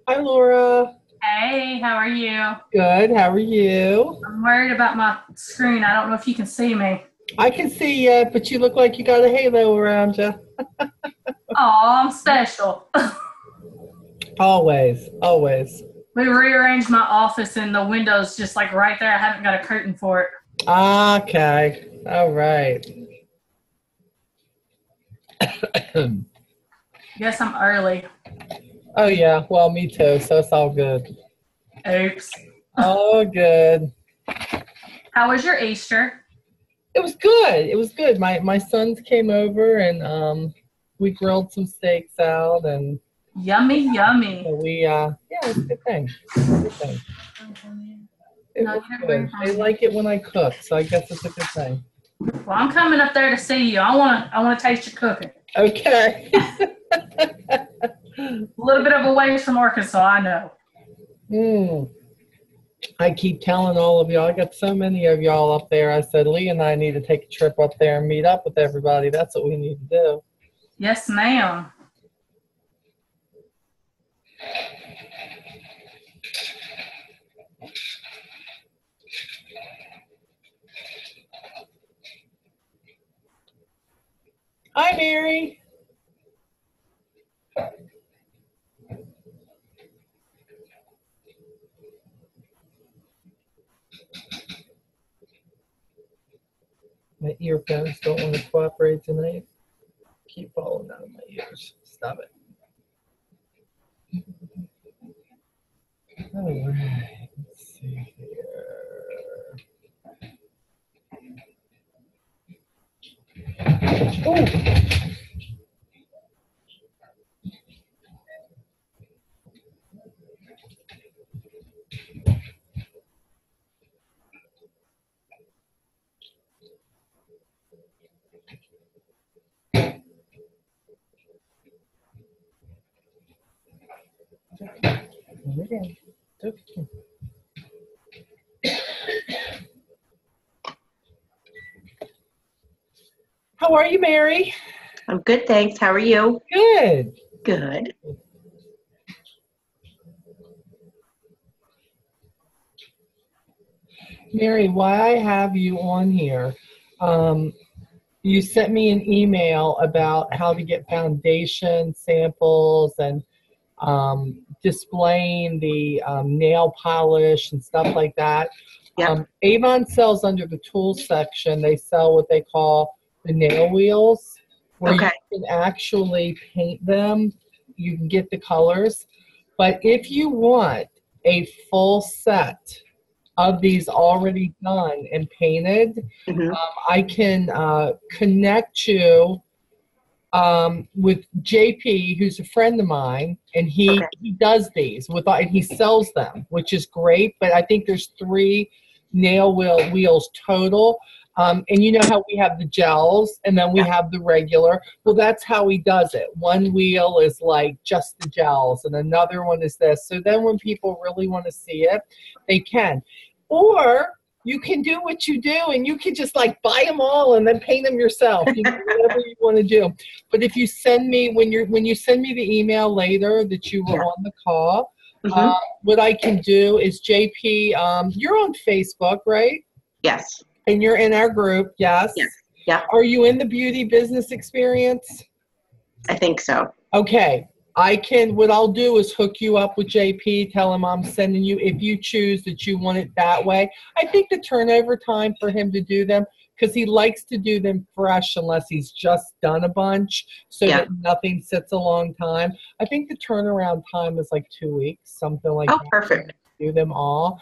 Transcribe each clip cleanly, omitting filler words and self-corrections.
Hi, Laura. Hey, how are you? Good. How are you? I'm worried about my screen. I don't know if you can see me. I can see you, but you look like you got a halo around you. Oh, I'm special. Always, always. We rearranged my office and the window's just like right there. I haven't got a curtain for it. Okay. All right. Guess I'm early. Oh, yeah. Well, me too. So it's all good. Oops. All good. How was your Easter? It was good. It was good. My sons came over and we grilled some steaks out and Yummy, yummy. so yeah, it was a good thing. Good thing. It No, was you didn't bring good. it They home. like it when I cook, so I guess it's a good thing. Well, I'm coming up there to see you. I want to taste your cooking. Okay. A little bit of a ways from Arkansas, I know. Mm. I keep telling all of y'all, I got so many of y'all up there. I said, Lee and I need to take a trip up there and meet up with everybody. That's what we need to do. Yes, ma'am. Hi, Mary. My earphones don't want to cooperate tonight. Keep falling out of my ears. Stop it. All right. Let's see here. Oh, okay. Okay. How are you, Mary? I'm good, thanks. How are you? Good. Good. Mary, why I have you on here, you sent me an email about how to get foundation samples and displaying the nail polish and stuff like that. Yep. Avon sells under the tools section. They sell what they call the nail wheels, where you Okay. can actually paint them. You can get the colors. But if you want a full set of these already done and painted, hmm I can connect you with JP, who's a friend of mine, and he Okay. he does these and he sells them, which is great. But I think there's three nail wheels total. And you know how we have the gels and then we Yeah. have the regular. Well, that's how he does it. One wheel is like just the gels, and another one is this. So then when people really want to see it, they can. Or you can do what you do and you can just like buy them all and then paint them yourself. You know, whatever you want to do. But if you send me when you send me the email later that you were Yeah. on the call, hmm what I can do is JP, you're on Facebook, right? Yes. And you're in our group, yes. Yes. Yeah. Are you in the beauty business experience? I think so. Okay. What I'll do is hook you up with JP, tell him I'm sending you, if you choose that you want it that way. I think the turnover time for him to do them, because he likes to do them fresh unless he's just done a bunch so Yeah. that nothing sits a long time. I think the turnaround time is like 2 weeks, something like Oh, that. perfect. Do them all.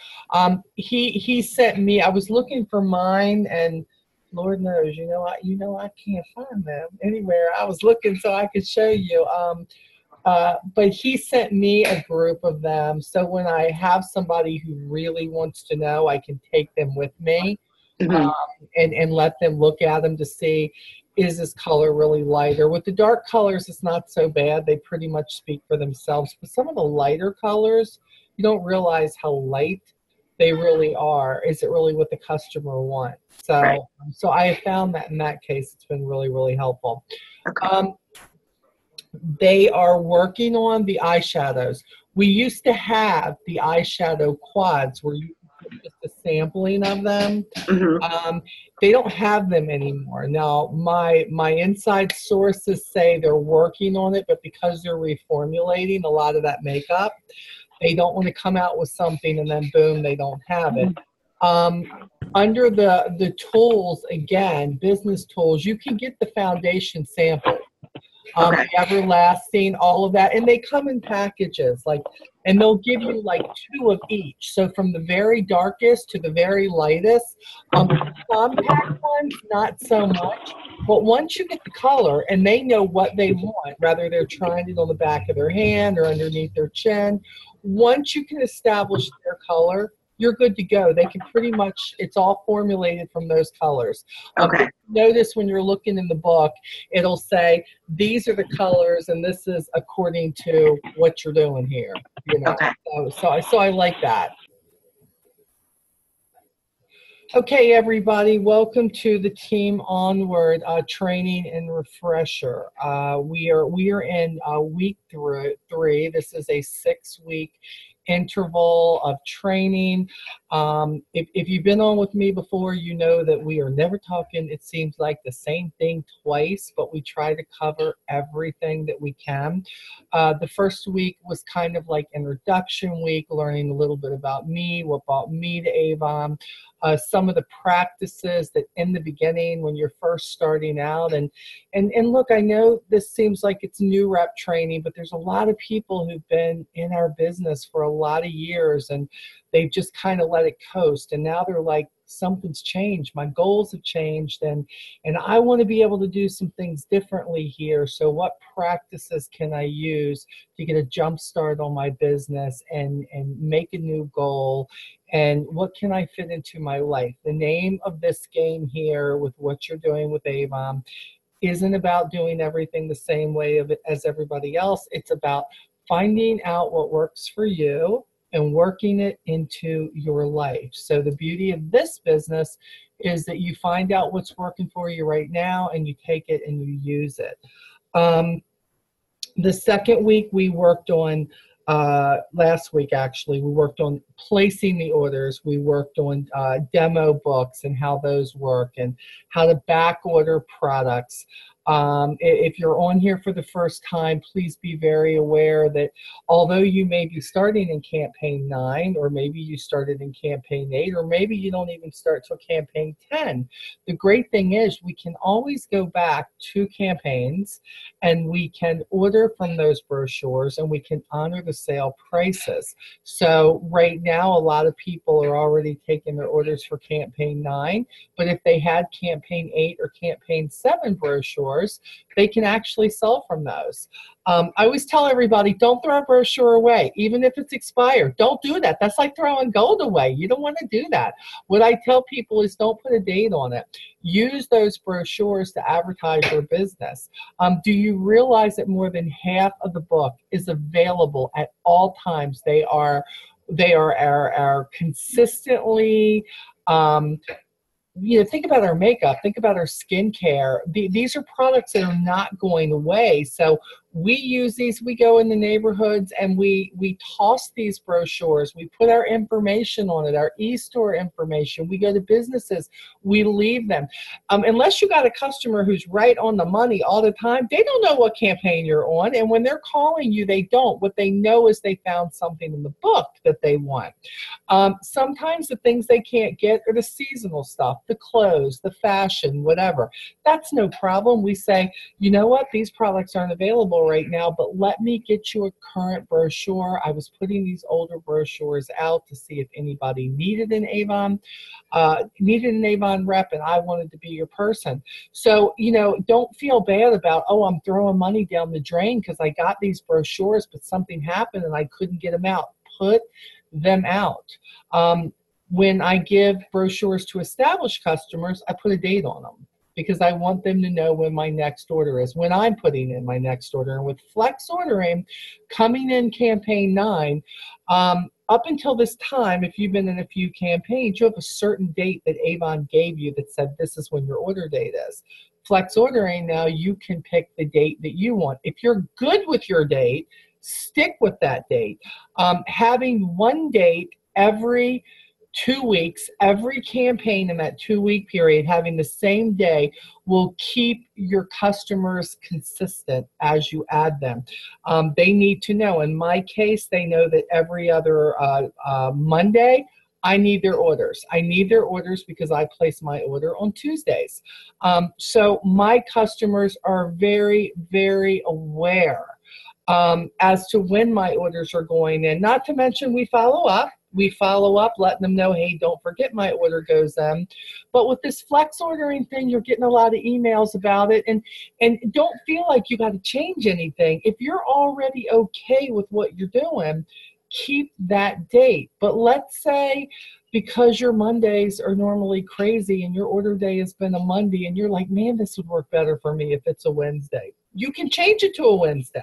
He sent me, I was looking for mine and Lord knows, I can't find them anywhere. I was looking so I could show you. But he sent me a group of them. So when I have somebody who really wants to know, I can take them with me hmm and let them look at them to see, is this color really lighter? With the dark colors, it's not so bad. They pretty much speak for themselves. But some of the lighter colors, you don't realize how light they really are. Is it really what the customer wants? So, Right. so I have found that in that case, it's been really, really helpful. Okay. They are working on the eyeshadows. We used to have the eyeshadow quads where you could put just a sampling of them. Mm-hmm. They don't have them anymore. Now, my inside sources say they're working on it, but because they're reformulating a lot of that makeup, they don't want to come out with something and then boom, they don't have it. Under the tools, again, business tools, you can get the foundation sample. Okay. The everlasting, all of that, and they come in packages, like, and they'll give you like 2 of each. So from the very darkest to the very lightest. Compact ones, not so much. But once you get the color and they know what they want, whether they're trying it on the back of their hand or underneath their chin, once you can establish their color, you're good to go. They can pretty much, it's all formulated from those colors. Okay. Notice when you're looking in the book, it'll say, these are the colors and this is according to what you're doing here. You know, Okay. so I like that. Okay, everybody, welcome to the Team Onward training and refresher. We are in week 3. This is a 6-week interval of training. If you've been on with me before, you know that we are never talking, it seems like, the same thing twice, but we try to cover everything that we can. The first week was kind of like introduction week, learning a little bit about me, what brought me to Avon, some of the practices that in the beginning when you're first starting out. And look, I know this seems like it's new rep training, but there's a lot of people who've been in our business for a lot of years and they've just kind of let it coast. And now they're like, something's changed. My goals have changed and I want to be able to do some things differently here. So what practices can I use to get a jump start on my business and make a new goal? And what can I fit into my life? The name of this game here with what you're doing with Avon isn't about doing everything the same way as everybody else. It's about finding out what works for you and working it into your life. So the beauty of this business is that you find out what's working for you right now and you take it and you use it. The second week we worked on, last week actually, we worked on placing the orders. We worked on demo books and how those work and how to back order products. If you're on here for the first time, please be very aware that although you may be starting in campaign 9, or maybe you started in campaign 8, or maybe you don't even start till campaign 10, the great thing is we can always go back 2 campaigns and we can order from those brochures and we can honor the sale prices. So right now, a lot of people are already taking their orders for campaign 9, but if they had campaign 8 or campaign 7 brochures, they can actually sell from those. I always tell everybody, don't throw a brochure away, even if it's expired. Don't do that. That's like throwing gold away. You don't want to do that. What I tell people is don't put a date on it. Use those brochures to advertise your business. Do you realize that more than half of the book is available at all times? They are consistently, think about our makeup, think about our skincare. These are products that are not going away. So we use these, we go in the neighborhoods and we toss these brochures. We put our information on it, our Estore information. We go to businesses, we leave them. Unless you got a customer who's right on the money all the time, they don't know what campaign you're on. And when they're calling you, they don't. What they know is they found something in the book that they want. Sometimes the things they can't get are the seasonal stuff, the clothes, the fashion, whatever. That's no problem. We say, you know what, these products aren't available right now, but let me get you a current brochure. I was putting these older brochures out to see if anybody needed an Avon rep, and I wanted to be your person. So, don't feel bad about, oh, I'm throwing money down the drain because I got these brochures, but something happened and I couldn't get them out. Put them out. When I give brochures to established customers, I put a date on them because I want them to know when my next order is, when I'm putting in my next order. And with flex ordering, coming in campaign 9, up until this time, if you've been in a few campaigns, you have a certain date that Avon gave you that said this is when your order date is. Flex ordering, now you can pick the date that you want. If you're good with your date, stick with that date. Having one date every 2 weeks, every campaign in that 2-week period, having the same day will keep your customers consistent as you add them. They need to know. In my case, they know that every other Monday, I need their orders. I need their orders because I place my order on Tuesdays. So my customers are very, very aware as to when my orders are going in. Not to mention we follow up. We follow up, letting them know, hey, don't forget my order goes in. But with this flex ordering thing, you're getting a lot of emails about it. And don't feel like you got to change anything. If you're already okay with what you're doing, keep that date. But let's say because your Mondays are normally crazy and your order day has been a Monday and you're like, man, this would work better for me if it's a Wednesday. You can change it to a Wednesday.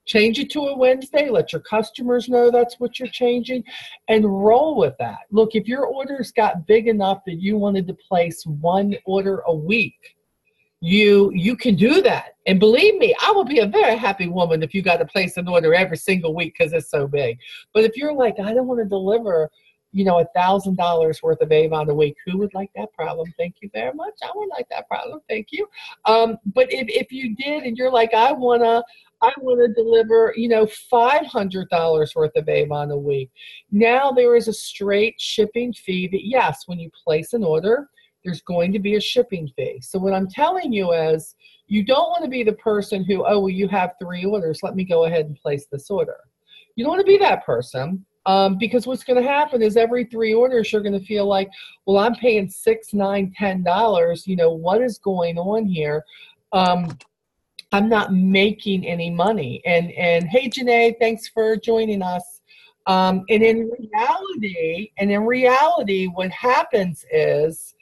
Change it to a Wednesday. Let your customers know that's what you're changing and roll with that. Look, if your orders got big enough that you wanted to place one order a week, you can do that. And believe me, I will be a very happy woman if you got to place an order every single week because it's so big. But if you're like, I don't want to deliver, $1,000 worth of Avon a week, who would like that problem? Thank you very much. I would like that problem. Thank you. But if you did and you're like, I want to deliver, $500 worth of Avon a week. Now there is a straight shipping fee that, yes, when you place an order, there's going to be a shipping fee. So what I'm telling you is you don't want to be the person who, oh, well, you have 3 orders. Let me go ahead and place this order. You don't want to be that person because what's going to happen is every 3 orders, you're going to feel like, well, I'm paying $6, $9, $10. What is going on here? I'm not making any money. And hey, Janae, thanks for joining us. And in reality, what happens is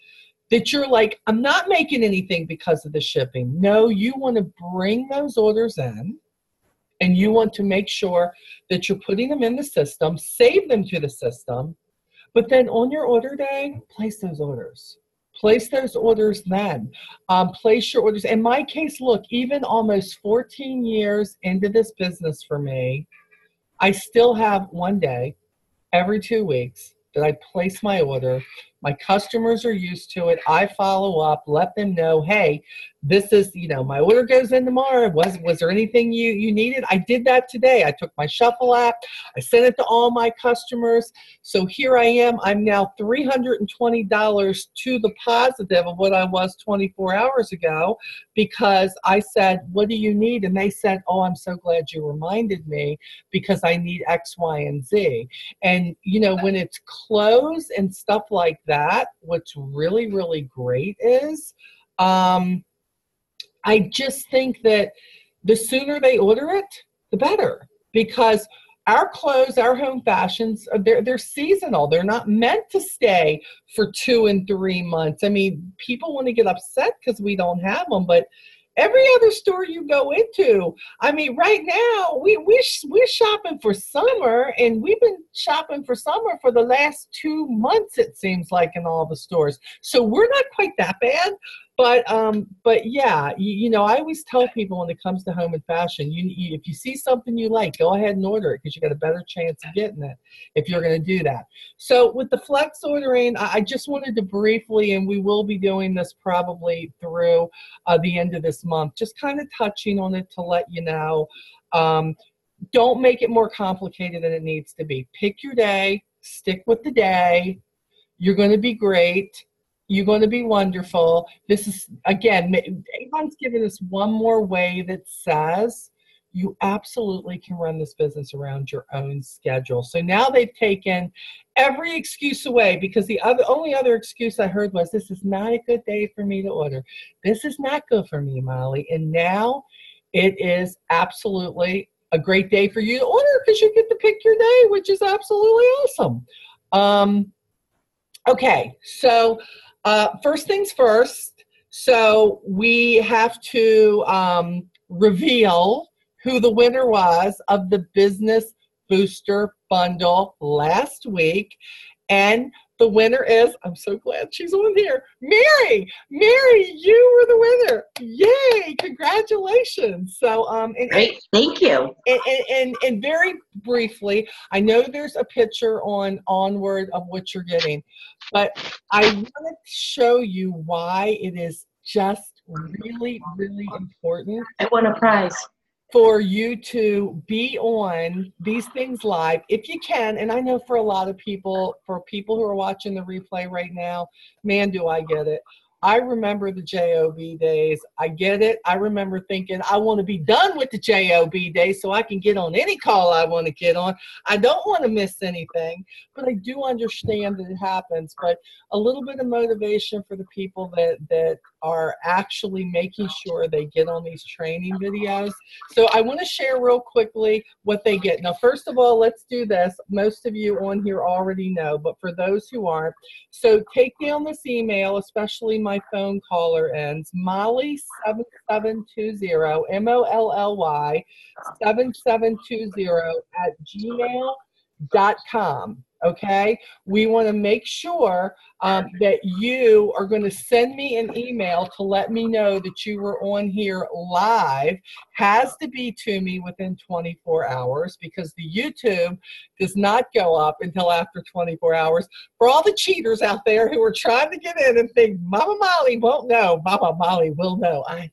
that you're like, I'm not making anything because of the shipping. No, you want to bring those orders in and you want to make sure that you're putting them in the system, save them to the system, but then on your order day, place those orders. Place those orders then. Place your orders. In my case, look, even almost 14 years into this business for me, I still have one day every 2 weeks that I place my order. My customers are used to it. I follow up, let them know, hey, this is, my order goes in tomorrow. Was there anything you needed? I did that today. I took my Shuffle app. I sent it to all my customers. So here I am. I'm now $320 to the positive of what I was 24 hours ago because I said, what do you need? And they said, oh, I'm so glad you reminded me because I need X, Y, and Z. And, when it's clothes and stuff like that, what's really, really great is I just think that the sooner they order it, the better. Because our clothes, our home fashions, they're seasonal. They're not meant to stay for 2 and 3 months. I mean, people want to get upset because we don't have them, but every other store you go into, I mean, right now, we're shopping for summer, and we've been shopping for summer for the last 2 months, it seems like, in all the stores. So we're not quite that bad. But yeah, I always tell people when it comes to home and fashion, if you see something you like, go ahead and order it because you got a better chance of getting it if you're going to do that. So with the flex ordering, I just wanted to briefly, and we will be doing this probably through the end of this month, just kind of touching on it to let you know. Don't make it more complicated than it needs to be. Pick your day, stick with the day. You're going to be great. You're going to be wonderful. This is, again, Avon's given us one more way that says you absolutely can run this business around your own schedule. So now they've taken every excuse away because the only other excuse I heard was, this is not a good day for me to order. This is not good for me, Molly. And now it is absolutely a great day for you to order because you get to pick your day, which is absolutely awesome. Okay, so first things first, so we have to reveal who the winner was of the business booster bundle last week. And the winner is, I'm so glad she's on here, Mary. Mary, you were the winner. Yay, congratulations. So, Great, thank you. and very briefly, I know there's a picture on Onward of what you're getting, but I want to show you why it is just really, really important. I won a prize. For you to be on these things live, if you can. And I know for a lot of people, for people who are watching the replay right now, man, do I get it. I remember the JOB days. I get it. I remember thinking, I want to be done with the JOB days so I can get on any call I want to get on. I don't want to miss anything, but I do understand that it happens. But a little bit of motivation for the people that are actually making sure they get on these training videos. So I want to share real quickly what they get. Now, first of all, let's do this. Most of you on here already know, but for those who aren't, so take down this email, especially my phone caller ends, Molly7720, MOLLY 7720 @gmail.com. Okay, we want to make sure that you are going to send me an email to let me know that you were on here live. Has to be to me within 24 hours because the YouTube does not go up until after 24 hours. For all the cheaters out there who are trying to get in and think Mama Molly won't know, Mama Molly will know. I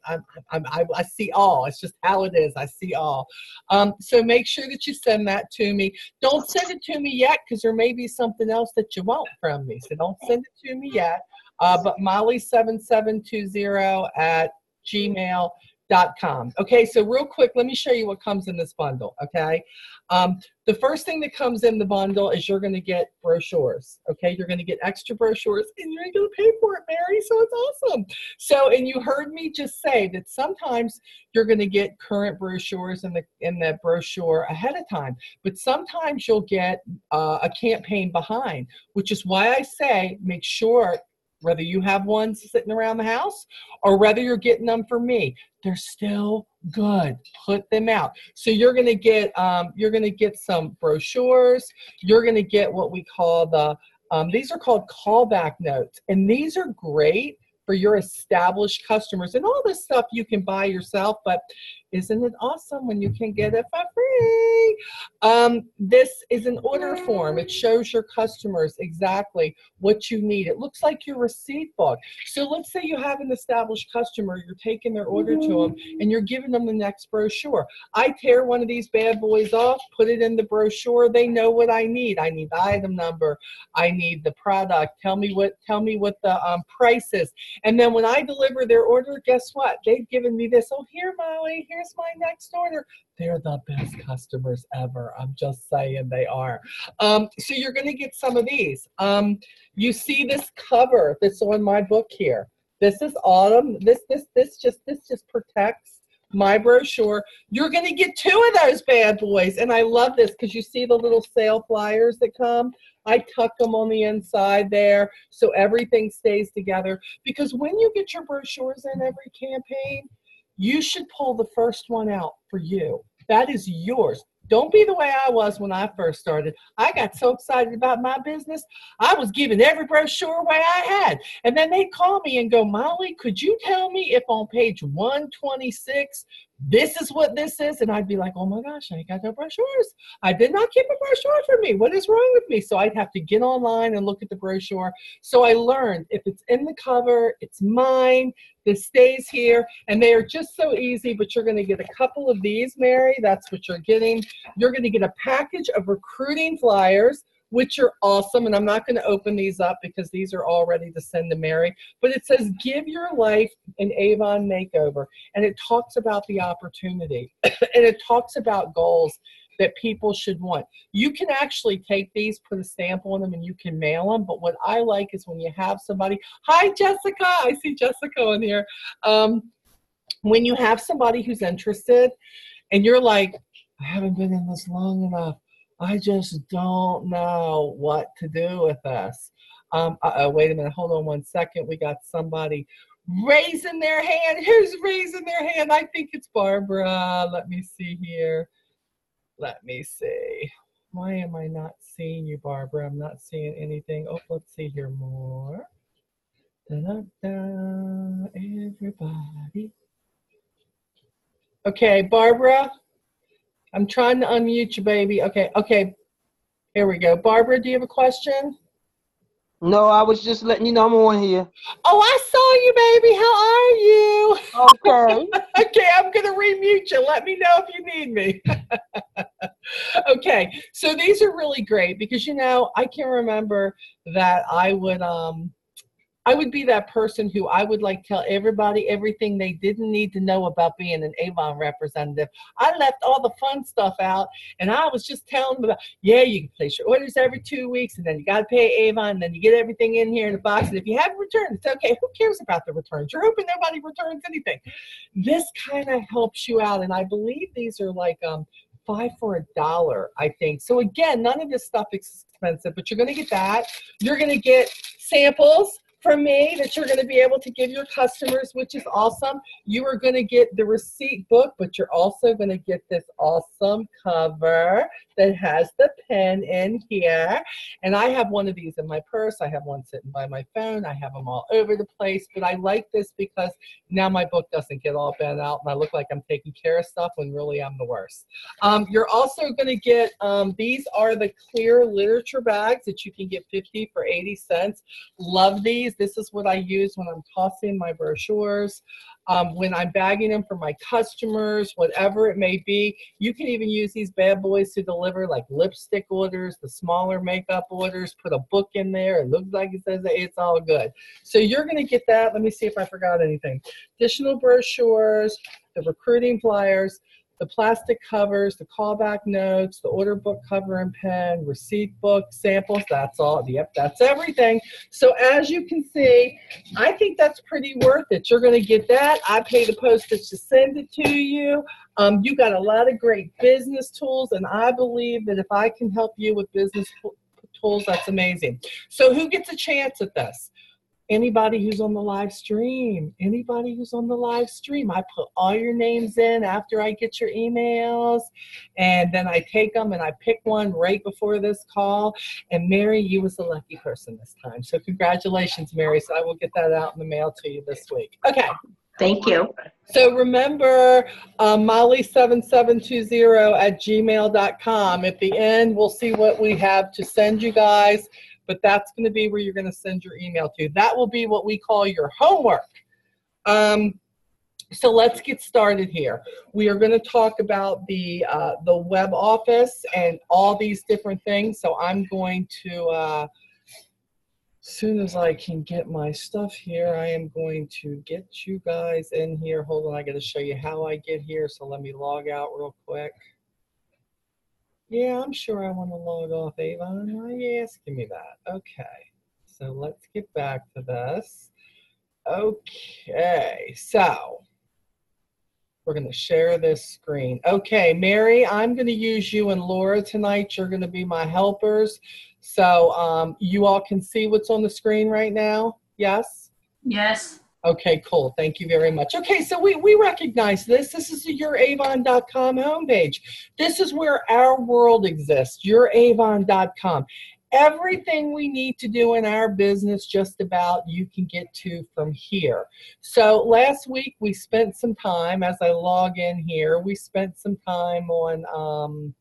see all. It's just how it is. I see all. So make sure that you send that to me. Don't send it to me yet because there may be something else that you want from me. So don't send it to me yet. But Molly7720 @gmail.com. Okay, so real quick, let me show you what comes in this bundle, okay? The first thing that comes in the bundle is you're going to get brochures, okay? You're going to get extra brochures, and you're going to pay for it, Mary, so it's awesome. So, and you heard me just say that sometimes you're going to get current brochures in the brochure ahead of time, but sometimes you'll get a campaign behind, which is why I say make sure whether you have ones sitting around the house or whether you're getting them from me, they're still good. Put them out. So you're going to get some brochures. You're going to get what we call these are called callback notes, and these are great for your established customers. And all this stuff you can buy yourself, but isn't it awesome when you can get it for free? This is an order form. It shows your customers exactly what you need. It looks like your receipt book. So let's say you have an established customer, you're taking their order to them, and you're giving them the next brochure. I tear one of these bad boys off, put it in the brochure. They know what I need. I need the item number. I need the product. Tell me what the price is. And then when I deliver their order, guess what? They've given me this. Oh, here, Molly, here's my next order. They're the best customers ever. I'm just saying they are. So you're going to get some of these. You see this cover that's on my book here. This is autumn. This just protects my brochure. You're going to get 2 of those bad boys. And I love this because you see the little sale flyers that come. I tuck them on the inside there so everything stays together. Because when you get your brochures in every campaign, you should pull the first one out for you. That is yours. Don't be the way I was when I first started. I got so excited about my business, I was giving every brochure away I had. And then they'd call me and go, Molly, could you tell me if on page 126, this is what this is? And I'd be like, oh my gosh, I ain't got no brochures. I did not keep a brochure for me. What is wrong with me? So I'd have to get online and look at the brochure. So I learned if it's in the cover, it's mine. This stays here. And they are just so easy, but you're going to get a couple of these, Mary. That's what you're getting. You're going to get a package of recruiting flyers, which are awesome. And I'm not going to open these up because these are all ready to send to Mary. But it says, give your life an Avon makeover. And it talks about the opportunity. And it talks about goals that people should want. You can actually take these, put a stamp on them, and you can mail them. But what I like is when you have somebody, hi, Jessica. I see Jessica on here. When you have somebody who's interested and you're like, I haven't been in this long enough. I just don't know what to do with this. Wait a minute. Hold on one second. We got somebody raising their hand. Who's raising their hand? I think it's Barbara. Let me see here. Let me see. Why am I not seeing you, Barbara? I'm not seeing anything. Oh, let's see here more. Da-da-da, everybody. Okay, Barbara, I'm trying to unmute you, baby. Okay, okay. Here we go. Barbara, do you have a question? No, I was just letting you know I'm on here. Oh, I saw you, baby. How are you? Okay. Okay, I'm going to remute you. Let me know if you need me. Okay, so these are really great because, you know, I can remember that I would be that person who I would like tell everybody everything they didn't need to know about being an Avon representative. I left all the fun stuff out, and I was just telling them about, yeah, you can place your orders every 2 weeks, and then you got to pay Avon, and then you get everything in here in the box, and if you have a return, it's okay. Who cares about the returns? You're hoping nobody returns anything. This kind of helps you out, and I believe these are like 5 for $1, I think. So again, none of this stuff is expensive, but you're going to get that. You're going to get samples from me that you're going to be able to give your customers, which is awesome. You are going to get the receipt book, but you're also going to get this awesome cover that has the pen in here. And I have one of these in my purse. I have one sitting by my phone. I have them all over the place, but I like this because now my book doesn't get all bent out and I look like I'm taking care of stuff when really I'm the worst. You're also going to get, these are the clear literature bags that you can get 50 for 80 cents. Love these. This is what I use when I'm tossing my brochures, when I'm bagging them for my customers, whatever it may be. You can even use these bad boys to deliver like lipstick orders, the smaller makeup orders, put a book in there. It looks like it says that it's all good. So you're going to get that. Let me see if I forgot anything. Additional brochures, the recruiting flyers, the plastic covers, the callback notes, the order book cover and pen, receipt book, samples, that's all. Yep, that's everything. So as you can see, I think that's pretty worth it. You're going to get that. I pay the postage to send it to you. You got a lot of great business tools, and I believe that if I can help you with business tools, that's amazing. So who gets a chance at this? Anybody who's on the live stream. Anybody who's on the live stream. I put all your names in after I get your emails, and then I take them and I pick one right before this call. And Mary, you was the lucky person this time. So congratulations, Mary. So I will get that out in the mail to you this week. Okay. Thank you. So remember, molly7720@gmail.com. At the end, we'll see what we have to send you guys. But that's going to be where you're going to send your email to. That will be what we call your homework. So let's get started here. We are going to talk about the web office and all these different things. So I'm going to, as soon as I can get my stuff here, I am going to get you guys in here. Hold on, I got to show you how I get here. So let me log out real quick. Yeah, I'm sure I want to log off Avon. Why are you asking me that? Okay, so let's get back to this. Okay, so we're going to share this screen. Okay, Mary, I'm going to use you and Laura tonight. You're going to be my helpers. So you all can see what's on the screen right now? Yes? Yes. Okay, cool. Thank you very much. Okay, so we recognize this. This is the youravon.com homepage. This is where our world exists, youravon.com. Everything we need to do in our business, just about, you can get to from here. So last week we spent some time, as I log in here, we spent some time on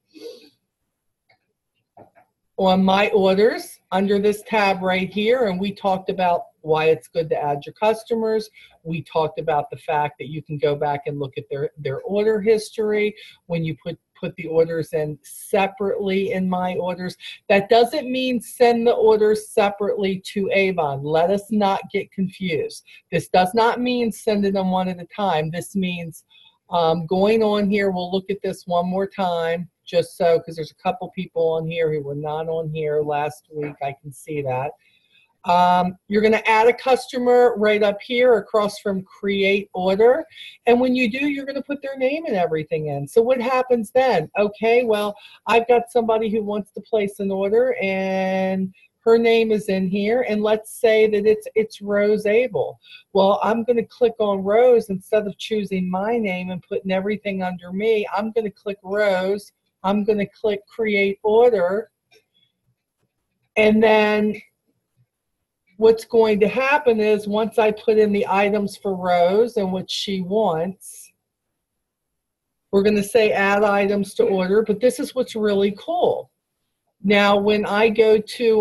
my orders under this tab right here, and we talked about why it's good to add your customers. We talked about the fact that you can go back and look at their order history when you put the orders in separately in my orders. That doesn't mean send the orders separately to Avon. Let us not get confused. This does not mean sending them one at a time. This means going on here, we'll look at this one more time, just so, because there's a couple people on here who were not on here last week. I can see that. You're going to add a customer right up here across from create order. And when you do, you're going to put their name and everything in. So what happens then? Okay, well, I've got somebody who wants to place an order and her name is in here, and let's say that it's Rose Abel. Well, I'm going to click on Rose instead of choosing my name and putting everything under me. I'm going to click Rose I'm going to click create order. And then what's going to happen is once I put in the items for Rose and what she wants, we're going to say add items to order, but this is what's really cool. Now, when I go to,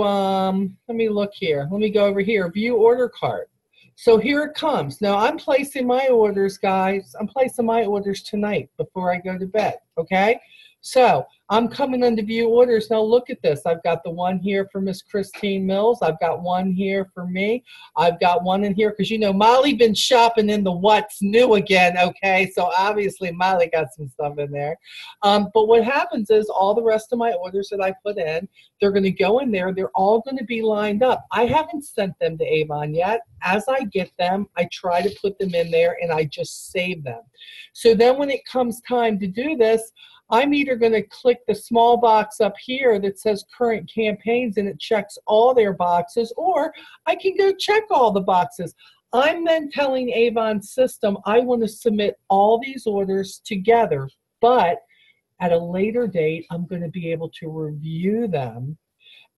let me look here. Let me go over here, view order cart. So here it comes. Now, I'm placing my orders, guys. I'm placing my orders tonight before I go to bed, okay? So I'm coming into view orders. Now, look at this. I've got the one here for Miss Christine Mills. I've got one here for me. I've got one in here because, you know, Molly been shopping in the what's new again, okay? So obviously Molly got some stuff in there. But what happens is all the rest of my orders that I put in, they're going to go in there. They're all going to be lined up. I haven't sent them to Avon yet. As I get them, I try to put them in there and I just save them. So then when it comes time to do this, I'm either going to click the small box up here that says current campaigns and it checks all their boxes, or I can go check all the boxes. I'm then telling Avon's system I want to submit all these orders together, but at a later date, I'm going to be able to review them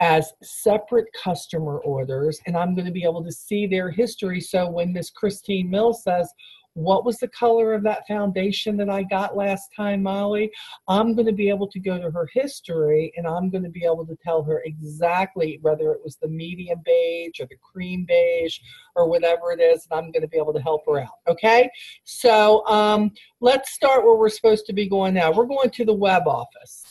as separate customer orders, and I'm going to be able to see their history. So when Miss Christine Mills says, what was the color of that foundation that I got last time, Molly? I'm going to be able to go to her history and I'm going to be able to tell her exactly whether it was the medium beige or the cream beige or whatever it is, and I'm going to be able to help her out, okay? So let's start where we're supposed to be going now. We're going to the web office.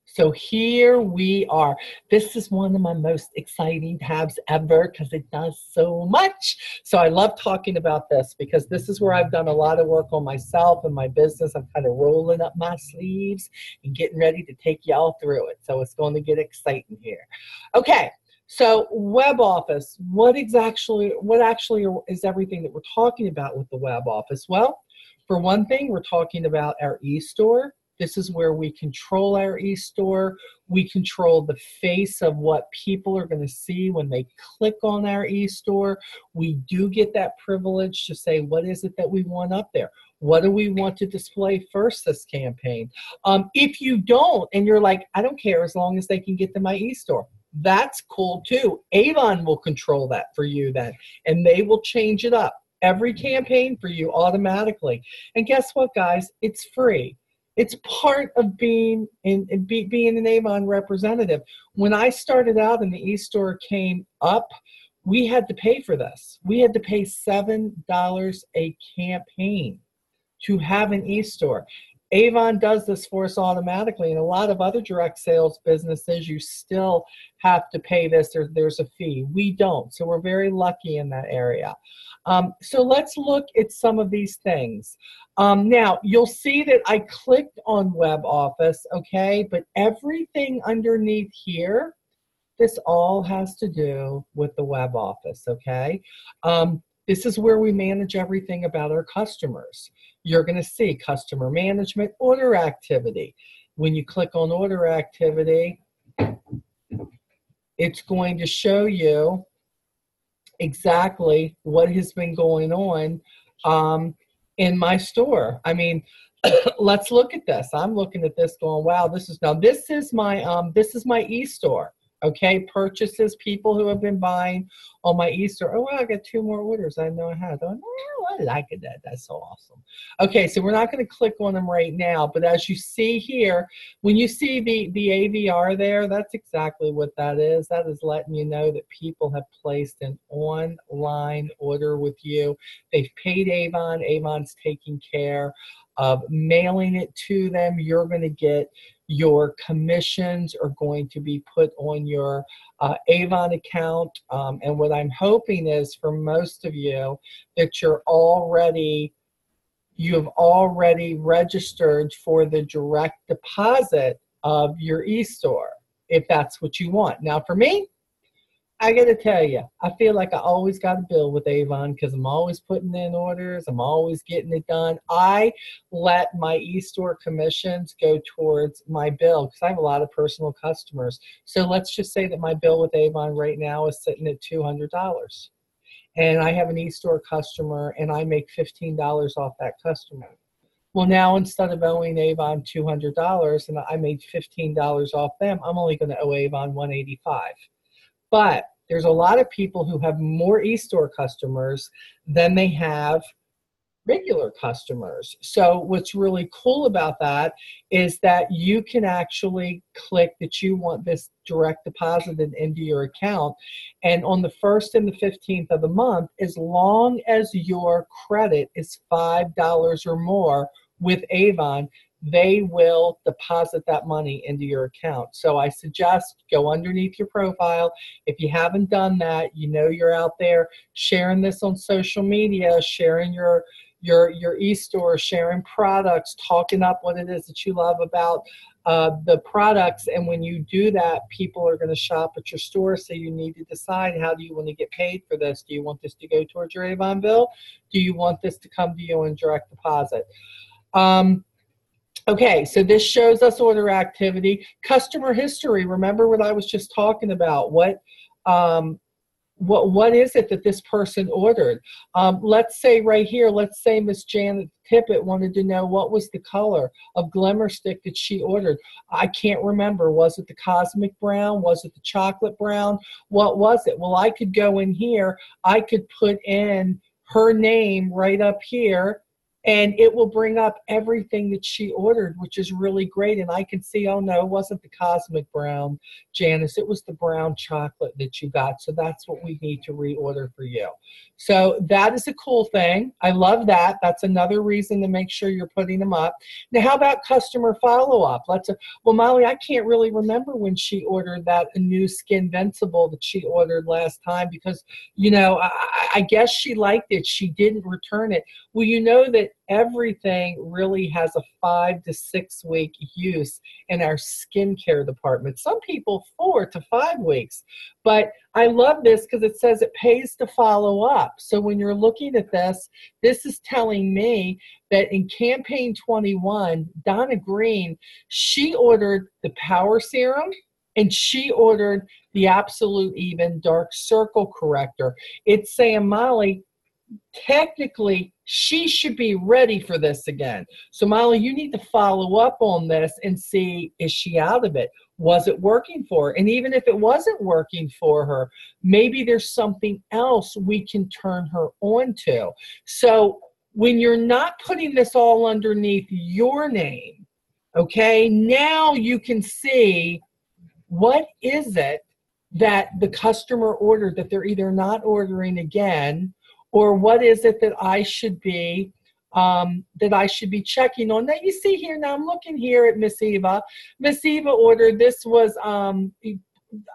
So here we are. This is one of my most exciting tabs ever because it does so much. So I love talking about this because this is where I've done a lot of work on myself and my business. I'm kind of rolling up my sleeves and getting ready to take y'all through it. So it's going to get exciting here. Okay. So web office, what actually is everything that we're talking about with the web office? Well, for one thing, we're talking about our eStore. This is where we control our eStore. We control the face of what people are going to see when they click on our eStore. We do get that privilege to say, what is it that we want up there? What do we want to display first this campaign? If you don't, and you're like, I don't care as long as they can get to my eStore, that's cool too. Avon will control that for you then, and they will change it up. Every campaign for you automatically. And guess what, guys? It's free. It's part of being an Avon representative. When I started out and the eStore came up, we had to pay for this. We had to pay $7 a campaign to have an eStore. Avon does this for us automatically, and a lot of other direct sales businesses, you still have to pay this. There's a fee. We don't, so we're very lucky in that area. So let's look at some of these things. Now, you'll see that I clicked on Web Office, okay, but everything underneath here, this all has to do with the Web Office, okay? This is where we manage everything about our customers. You're going to see customer management, order activity. When you click on order activity, it's going to show you exactly what has been going on in my store. I mean, let's look at this. I'm looking at this going, wow, this is my eStore. Okay, purchases, people who have been buying on my eStore. Oh, wow, I got 2 more orders I know I had. Oh, I like it. That's so awesome. Okay, so we're not going to click on them right now, but as you see here, when you see the AVR there, that's exactly what that is. That is letting you know that people have placed an online order with you. They've paid Avon. Avon's taking care of mailing it to them. You're going to get your commissions are going to be put on your Avon account. And what I'm hoping is for most of you that you have already registered for the direct deposit of your eStore, if that's what you want. Now for me, I got to tell you, I feel like I always got a bill with Avon because I'm always putting in orders. I'm always getting it done. I let my eStore commissions go towards my bill because I have a lot of personal customers. So let's just say that my bill with Avon right now is sitting at $200. And I have an eStore customer and I make $15 off that customer. Well, now instead of owing Avon $200 and I made $15 off them, I'm only going to owe Avon $185. But there's a lot of people who have more Estore customers than they have regular customers. So what's really cool about that is that you can actually click that you want this direct deposited into your account. And on the 1st and the 15th of the month, as long as your credit is $5 or more with Avon, they will deposit that money into your account. So I suggest go underneath your profile. If you haven't done that, you know you're out there sharing this on social media, sharing your e-store, sharing products, talking up what it is that you love about the products. And when you do that, people are going to shop at your store. So you need to decide, how do you want to get paid for this? Do you want this to go towards your Avon bill? Do you want this to come to you in direct deposit? Okay, so this shows us order activity. Customer history, remember what I was just talking about. What is it that this person ordered? Let's say right here, let's say Miss Janet Tippett wanted to know what was the color of Glimmer Stick that she ordered. I can't remember. Was it the Cosmic Brown? Was it the Chocolate Brown? What was it? Well, I could go in here. I could put in her name right up here, and it will bring up everything that she ordered, which is really great. And I can see, oh no, it wasn't the Cosmic Brown, Janice. It was the brown chocolate that you got. So that's what we need to reorder for you. So that is a cool thing. I love that. That's another reason to make sure you're putting them up. Now, how about customer follow-up? Well, Molly, I can't really remember when she ordered that new Skin Invincible that she ordered last time because, you know, I guess she liked it. She didn't return it. Well, you know that everything really has a 5 to 6 week use in our skincare department. Some people 4 to 5 weeks. But I love this because it says it pays to follow up. So when you're looking at this, this is telling me that in campaign 21, Donna Green, she ordered the Power Serum and she ordered the Absolute Even Dark Circle Corrector. It's saying, Molly, technically, she should be ready for this again. So, Molly, you need to follow up on this and see, is she out of it? Was it working for her? And even if it wasn't working for her, maybe there's something else we can turn her on to. So when you're not putting this all underneath your name, okay, now you can see what is it that the customer ordered that they're either not ordering again, or what is it that I should be checking on. Now you see here, now I'm looking here at Miss Eva. Miss Eva ordered, this was, a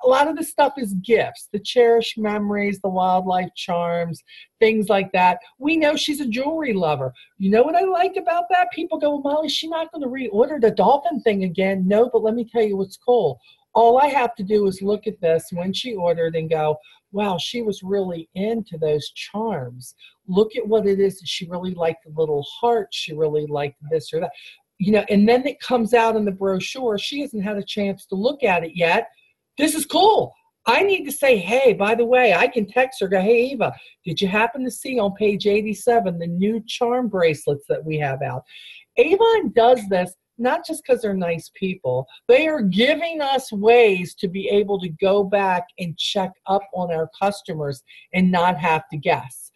lot of the stuff is gifts, the cherished memories, the wildlife charms, things like that. We know she's a jewelry lover. You know what I like about that? People go, well, Molly, she's not going to reorder the dolphin thing again. No, but let me tell you what's cool. All I have to do is look at this when she ordered and go, wow, she was really into those charms. Look at what it is. She really liked the little heart. She really liked this or that. You know, and then it comes out in the brochure. She hasn't had a chance to look at it yet. This is cool. I need to say, hey, by the way, I can text her, go, hey, Eva, did you happen to see on page 87 the new charm bracelets that we have out? Avon does this not just because they're nice people. They are giving us ways to be able to go back and check up on our customers and not have to guess.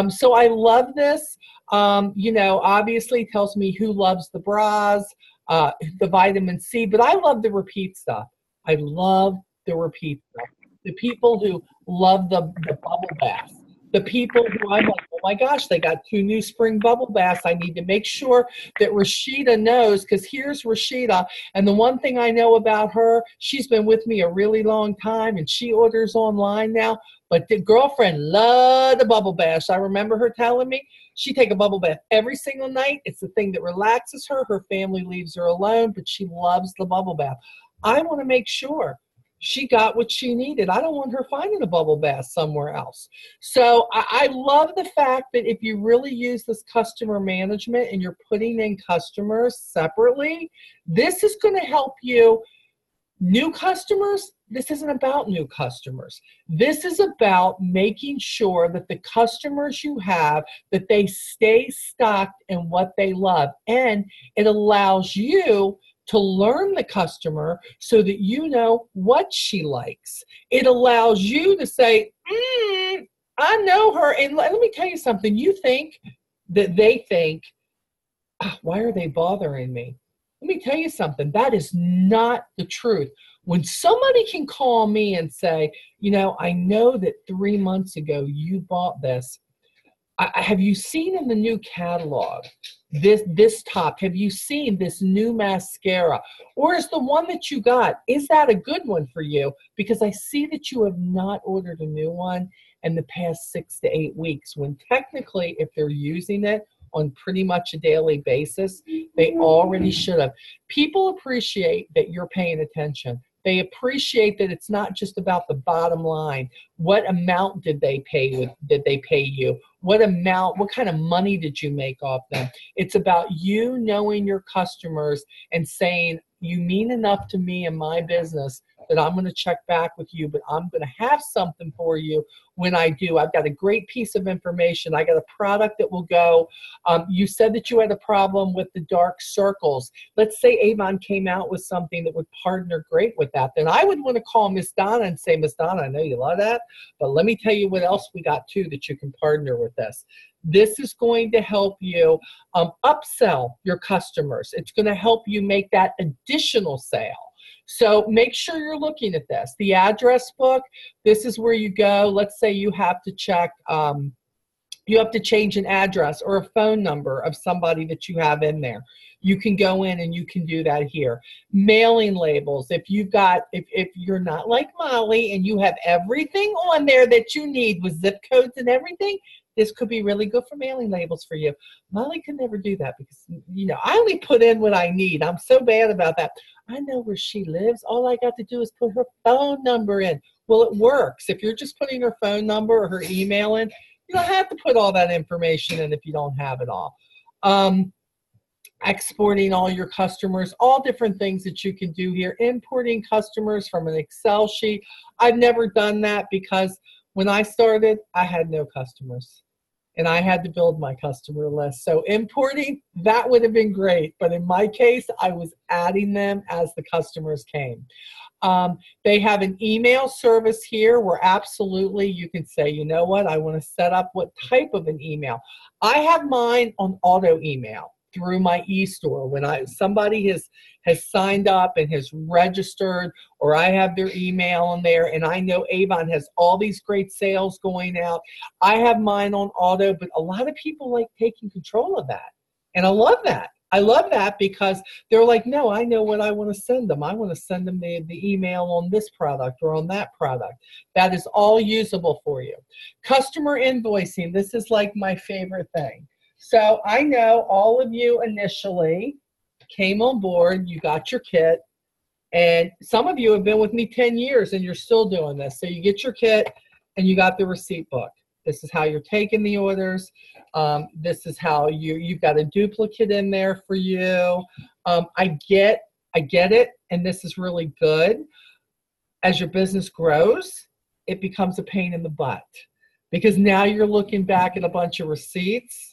So I love this. You know, obviously tells me who loves the bras, the vitamin C, but I love the repeat stuff. I love the repeat stuff. The people who love the bubble bath. The people who I'm like, oh my gosh, they got 2 new spring bubble baths. I need to make sure that Rashida knows, because here's Rashida. And the one thing I know about her, she's been with me a really long time and she orders online now. But the girlfriend loved the bubble baths. I remember her telling me she take a bubble bath every single night. It's the thing that relaxes her. Her family leaves her alone, but she loves the bubble bath. I want to make sure she got what she needed. I don't want her finding a bubble bath somewhere else. So I love the fact that if you really use this customer management and you're putting in customers separately, this is going to help you New customers, this isn't about new customers. This is about making sure that the customers you have, that they stay stocked in what they love. And it allows you to learn the customer so that you know what she likes. It allows you to say, I know her. And let me tell you something. You think that they think, why are they bothering me? Let me tell you something. That is not the truth. When somebody can call me and say, I know that 3 months ago you bought this. Have you seen in the new catalog this top? Have you seen this new mascara? Or is the one that you got, is that a good one for you? Because I see that you have not ordered a new one in the past 6 to 8 weeks, when technically if they're using it on pretty much a daily basis, they already should have. People appreciate that you're paying attention. They appreciate that it's not just about the bottom line. What amount did they pay you? What kind of money did you make off them? It's about you knowing your customers and saying, you mean enough to me and my business that I'm going to check back with you, but I'm going to have something for you when I do. I've got a great piece of information. I got a product that will go. You said that you had a problem with the dark circles. Let's say Avon came out with something that would partner great with that. Then I would want to call Miss Donna and say, Miss Donna, I know you love that, but let me tell you what else we got too that you can partner with this. This is going to help you upsell your customers. It's going to help you make that additional sale. So make sure you're looking at this. The address book, this is where you go. Let's say you have to check, you have to change an address or a phone number of somebody that you have in there. You can go in and you can do that here. Mailing labels. If you're not like Molly and you have everything on there that you need with zip codes and everything, this could be really good for mailing labels for you. Molly could never do that because, I only put in what I need. I'm so bad about that. I know where she lives. All I got to do is put her phone number in. Well, it works. If you're just putting her phone number or her email in, you don't have to put all that information in if you don't have it all. Exporting all your customers, all different things that you can do here. Importing customers from an Excel sheet. I've never done that because when I started, I had no customers and I had to build my customer list. So importing, that would have been great. But in my case, I was adding them as the customers came. They have an email service here where absolutely you can say, you know what, I want to set up what type of an email. I have mine on auto email through my Estore. When somebody has signed up and has registered, or I have their email in there and I know Avon has all these great sales going out, I have mine on auto, but a lot of people like taking control of that. And I love that. I love that because they're like, no, I know what I want to send them. I want to send them the email on this product or on that product. That is all usable for you. Customer invoicing. This is like my favorite thing. So I know all of you initially came on board, you got your kit, and some of you have been with me 10 years and you're still doing this. So you get your kit and you got the receipt book. This is how you're taking the orders. This is how you've got a duplicate in there for you. I get it, and this is really good. As your business grows, it becomes a pain in the butt because now you're looking back at a bunch of receipts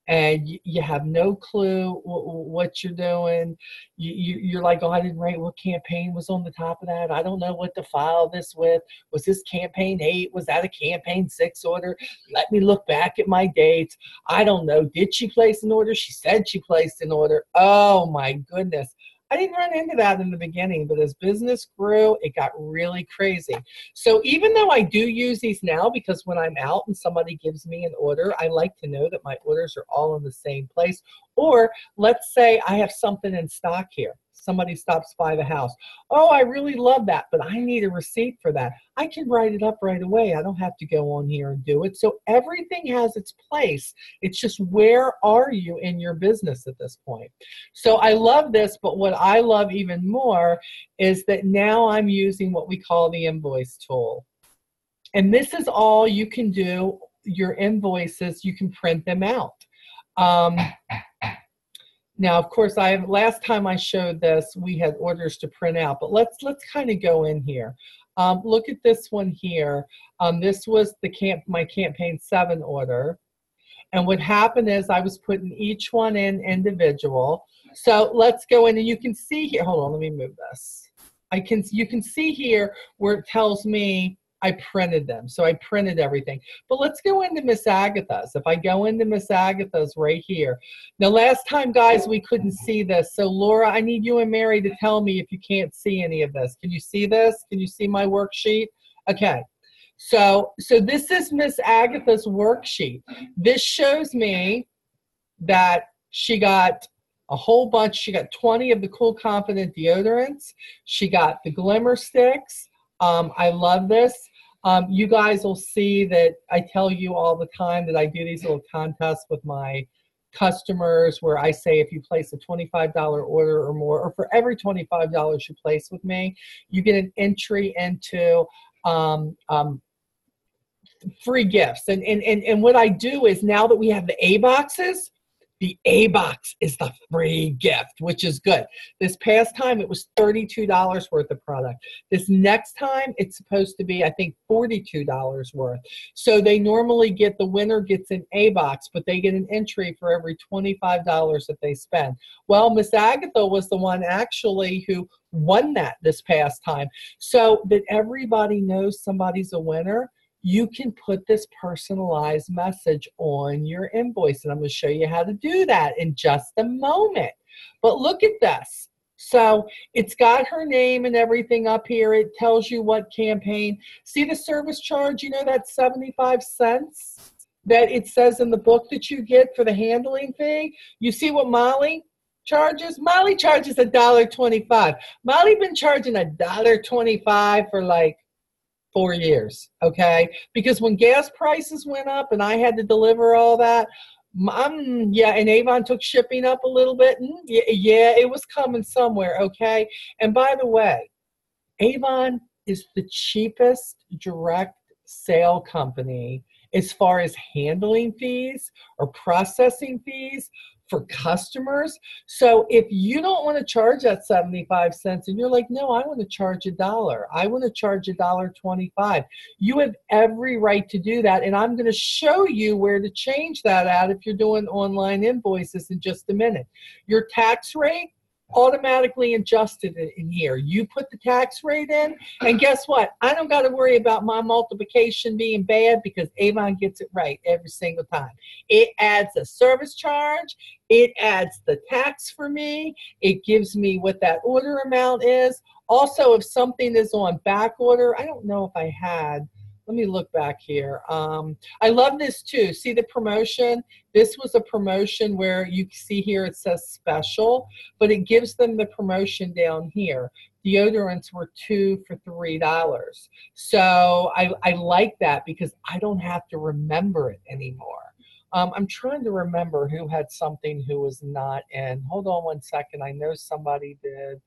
and you have no clue what you're doing. You're like, oh, I didn't write what campaign was on the top of that. I don't know what to file this with. Was this campaign 8? Was that a campaign 6 order? Let me look back at my dates. I don't know. Did she place an order? She said she placed an order. Oh, my goodness. I didn't run into that in the beginning, but as business grew, it got really crazy. So even though I do use these now, because when I'm out and somebody gives me an order, I like to know that my orders are all in the same place. Or let's say I have something in stock here. Somebody stops by the house. Oh, I really love that, but I need a receipt for that. I can write it up right away. I don't have to go on here and do it. So everything has its place. It's just, where are you in your business at this point? So I love this, but what I love even more is that now I'm using what we call the invoice tool. And this is all you can do. Your invoices, you can print them out. Now, of course, last time I showed this, we had orders to print out, but let's kind of go in here. Look at this one here. This was my campaign 7 order. And what happened is I was putting each one in individual. So let's go in and you can see here, hold on, let me move this. You can see here where it tells me I printed them. So I printed everything. But let's go into Miss Agatha's. If I go into Miss Agatha's right here. Now, last time, guys, we couldn't see this. So, Laura, I need you and Mary to tell me if you can't see any of this. Can you see this? Can you see my worksheet? Okay. So this is Miss Agatha's worksheet. This shows me that she got a whole bunch. She got 20 of the Cool Confident deodorants. She got the Glimmer Sticks. I love this. You guys will see that I tell you all the time that I do these little contests with my customers where I say if you place a $25 order or more, or for every $25 you place with me, you get an entry into free gifts. And what I do is, now that we have the A boxes, the A box is the free gift, which is good. This past time, it was $32 worth of product. This next time, it's supposed to be, I think, $42 worth. So they normally get, the winner gets an A box, but they get an entry for every $25 that they spend. Well, Miss Agatha was the one actually who won that this past time. So that everybody knows somebody's a winner, you can put this personalized message on your invoice. And I'm going to show you how to do that in just a moment. But look at this. So it's got her name and everything up here. It tells you what campaign. See the service charge, you know, that 75 cents that it says in the book that you get for the handling fee? You see what Molly charges? Molly charges $1.25. Molly been charging $1.25 for like 4 years, okay? Because when gas prices went up and I had to deliver all that, yeah, and Avon took shipping up a little bit. Yeah, it was coming somewhere, okay? And by the way, Avon is the cheapest direct sale company as far as handling fees or processing fees for customers. So if you don't want to charge that 75 cents and you're like, no, I want to charge $1, I want to charge $1.25, you have every right to do that. And I'm going to show you where to change that at if you're doing online invoices in just a minute. Your tax rate, automatically adjusted in here. You put the tax rate in, and guess what? I don't got to worry about my multiplication being bad because Avon gets it right every single time. It adds a service charge. It adds the tax for me. It gives me what that order amount is. Also, if something is on back order, I don't know if I had, let me look back here. I love this too. See the promotion? This was a promotion where you see here it says special, but it gives them the promotion down here. Deodorants were 2 for $3. So I like that because I don't have to remember it anymore. I'm trying to remember who had something who was not in. Hold on one second. I know somebody did.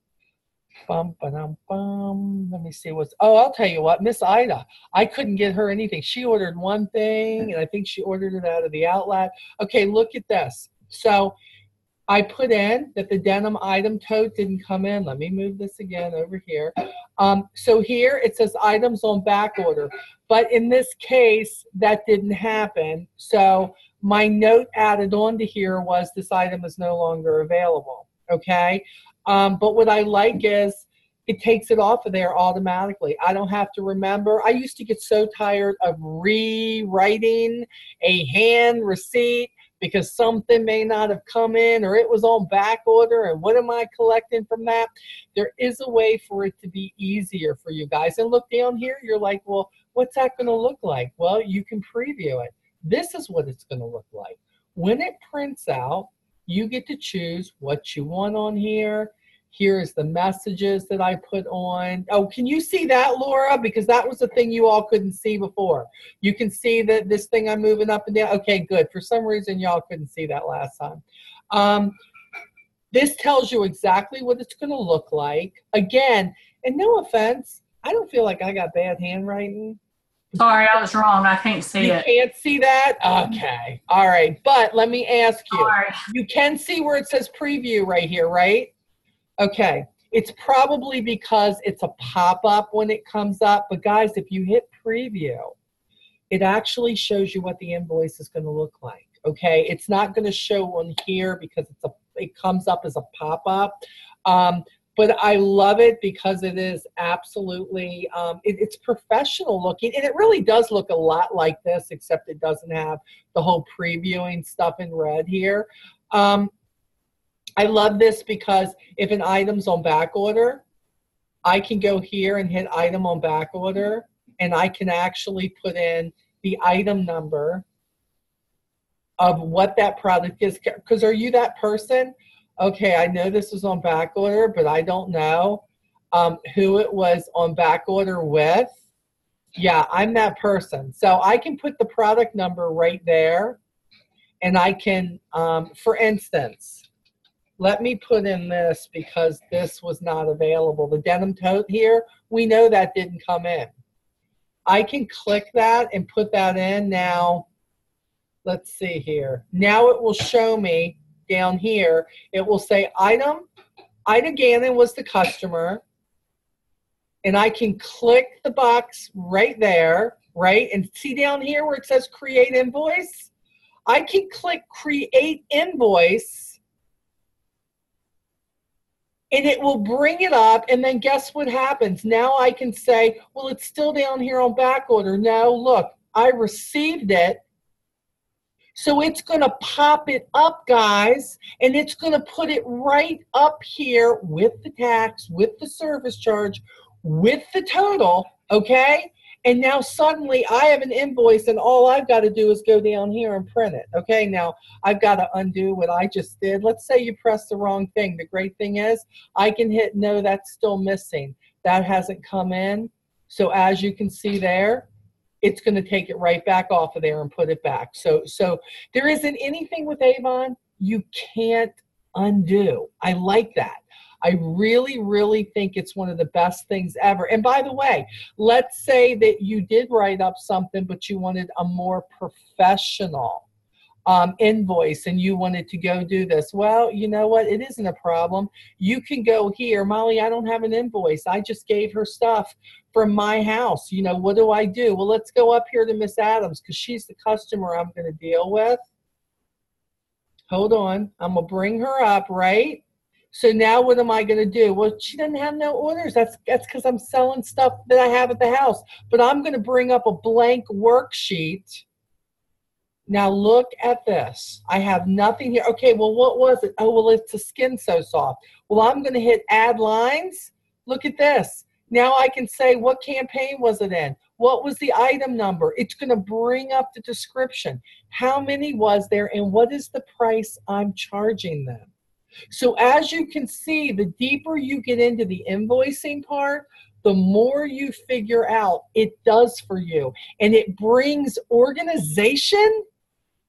Bum, ba-dum, bum. Let me see what's, oh, I'll tell you what, Miss Ida, I couldn't get her anything. She ordered one thing, and I think she ordered it out of the outlet. Okay, look at this. So I put in that the denim item tote didn't come in. Let me move this again over here. So here it says items on back order, but in this case, that didn't happen. So my note added on to here was this item is no longer available, okay? But what I like is it takes it off of there automatically. I don't have to remember. I used to get so tired of rewriting a hand receipt because something may not have come in or it was on back order and what am I collecting from that? There is a way for it to be easier for you guys. And look down here, you're like, well, what's that going to look like? Well, you can preview it. This is what it's going to look like. When it prints out, you get to choose what you want on here. Here's the messages that I put on. Oh, can you see that, Laura? Because that was the thing you all couldn't see before. You can see that this thing I'm moving up and down. Okay, good. For some reason, y'all couldn't see that last time. This tells you exactly what it's going to look like. Again, and no offense, I don't feel like I got bad handwriting. Sorry, I was wrong. I can't see You it. can't see that? Okay. All right. But let me ask you. Sorry. You can see where it says preview right here, right? Okay. It's probably because it's a pop-up when it comes up. But guys, if you hit preview, it actually shows you what the invoice is going to look like. Okay. It's not going to show on here because it comes up as a pop-up. But I love it because it is absolutely, it's professional looking. And it really does look a lot like this, except it doesn't have the whole previewing stuff in red here. I love this because if an item's on back order, I can go here and hit item on back order, and I can actually put in the item number of what that product is. Because are you that person? Okay, I know this was on back order, but I don't know who it was on back order with. Yeah, I'm that person. So I can put the product number right there, and I can, for instance, let me put in this because this was not available. The denim tote here, we know that didn't come in. I can click that and put that in. Now, let's see here. Now it will show me down here. It will say Ida Gannon was the customer. And I can click the box right there, right? And see down here where it says create invoice? I can click create invoice, and it will bring it up. And then guess what happens? Now I can say, well, it's still down here on back order. No, look, I received it. So it's going to pop it up, guys, and it's going to put it right up here with the tax, with the service charge, with the total, okay? And now suddenly I have an invoice, and all I've got to do is go down here and print it, okay? Now I've got to undo what I just did. Let's say you press the wrong thing. The great thing is I can hit no, that's still missing. That hasn't come in. So as you can see there, it's going to take it right back off of there and put it back. So there isn't anything with Avon you can't undo. I like that. I really, really think it's one of the best things ever. And by the way, let's say that you did write up something, but you wanted a more professional invoice and you wanted to go do this. Well, you know what? It isn't a problem. You can go here. Molly, I don't have an invoice. I just gave her stuff from my house. You know, what do I do? Well, let's go up here to Miss Adams because she's the customer I'm going to deal with. Hold on. I'm going to bring her up, right? So now what am I going to do? Well, she doesn't have no orders. That's because I'm selling stuff that I have at the house. But I'm going to bring up a blank worksheet. Now look at this. I have nothing here. Okay, well, what was it? Oh, well, it's the skin so soft. Well, I'm going to hit add lines. Look at this. Now I can say what campaign was it in? What was the item number? It's going to bring up the description. How many was there and what is the price I'm charging them? So as you can see, the deeper you get into the invoicing part, the more you figure out it does for you. And it brings organization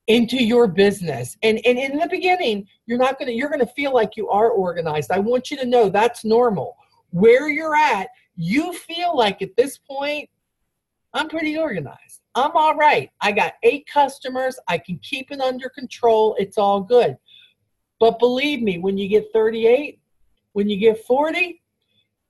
into your business. And in the beginning, you're going to feel like you are organized. I want you to know that's normal. Where you're at, you feel like at this point, I'm pretty organized. I'm all right. I got 8 customers. I can keep it under control. It's all good. But believe me, when you get 38, when you get 40,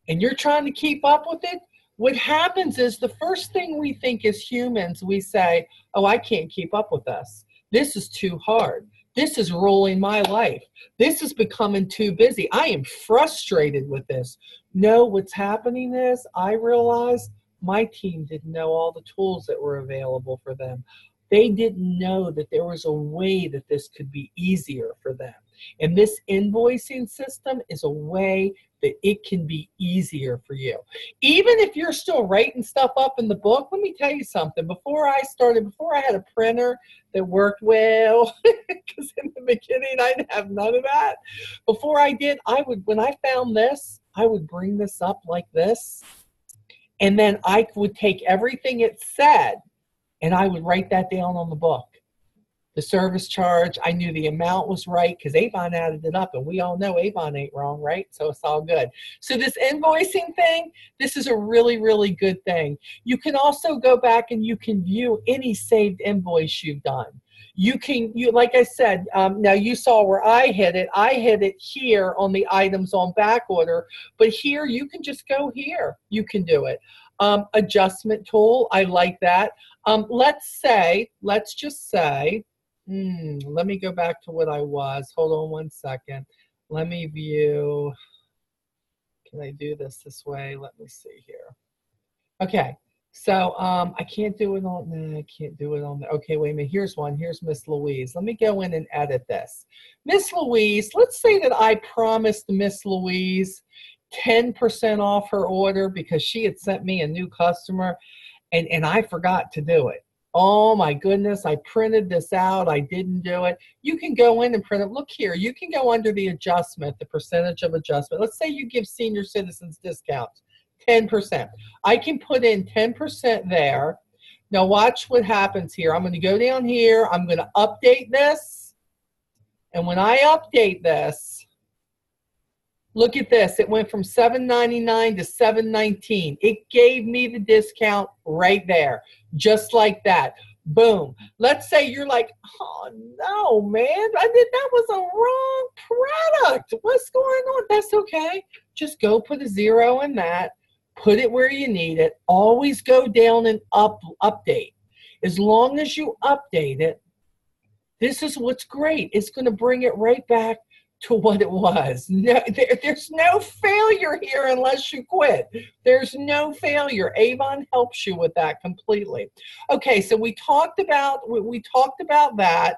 and you're trying to keep up with it, what happens is the first thing we think as humans, we say, oh, I can't keep up with this. This is too hard. This is ruling my life. This is becoming too busy. I am frustrated with this. No, what's happening is I realize my team didn't know all the tools that were available for them. They didn't know that there was a way that this could be easier for them. And this invoicing system is a way that it can be easier for you. Even if you're still writing stuff up in the book, let me tell you something. Before I had a printer that worked well, because in the beginning I didn't have none of that. Before I did, when I found this, I would bring this up like this, and then I would take everything it said, and I would write that down on the book. the service charge. I knew the amount was right because Avon added it up, and we all know Avon ain't wrong, right? So it's all good. So this invoicing thing, this is a really, really good thing. You can also go back and you can view any saved invoice you've done. Like I said, now you saw where I hit it. I hit it here on the items on back order, but here you can just go here. You can do it. Adjustment tool, I like that. Let's just say, let me go back to what I was. Hold on one second. Let me view. Can I do this way? Let me see here. Okay. So I can't do it on, no, I can't do it on, okay, wait a minute, here's one, here's Miss Louise. Let me go in and edit this. Miss Louise, let's say that I promised Miss Louise 10% off her order because she had sent me a new customer and I forgot to do it. Oh my goodness, I printed this out, I didn't do it. You can go in and print it. Look here, you can go under the adjustment, the percentage of adjustment. Let's say you give senior citizens discounts. 10%. I can put in 10% there. Now watch what happens here. I'm going to go down here. I'm going to update this. And when I update this, look at this. It went from $7.99 to $7.19. It gave me the discount right there, just like that. Boom. Let's say you're like, oh no, man, that was a wrong product. What's going on? That's okay. Just go put a 0 in that. Put it where you need it. Always go down and update. As long as you update it, this is what's great. It's going to bring it right back to what it was. No, there's no failure here unless you quit. There's no failure. Avon helps you with that completely. Okay, so we talked about that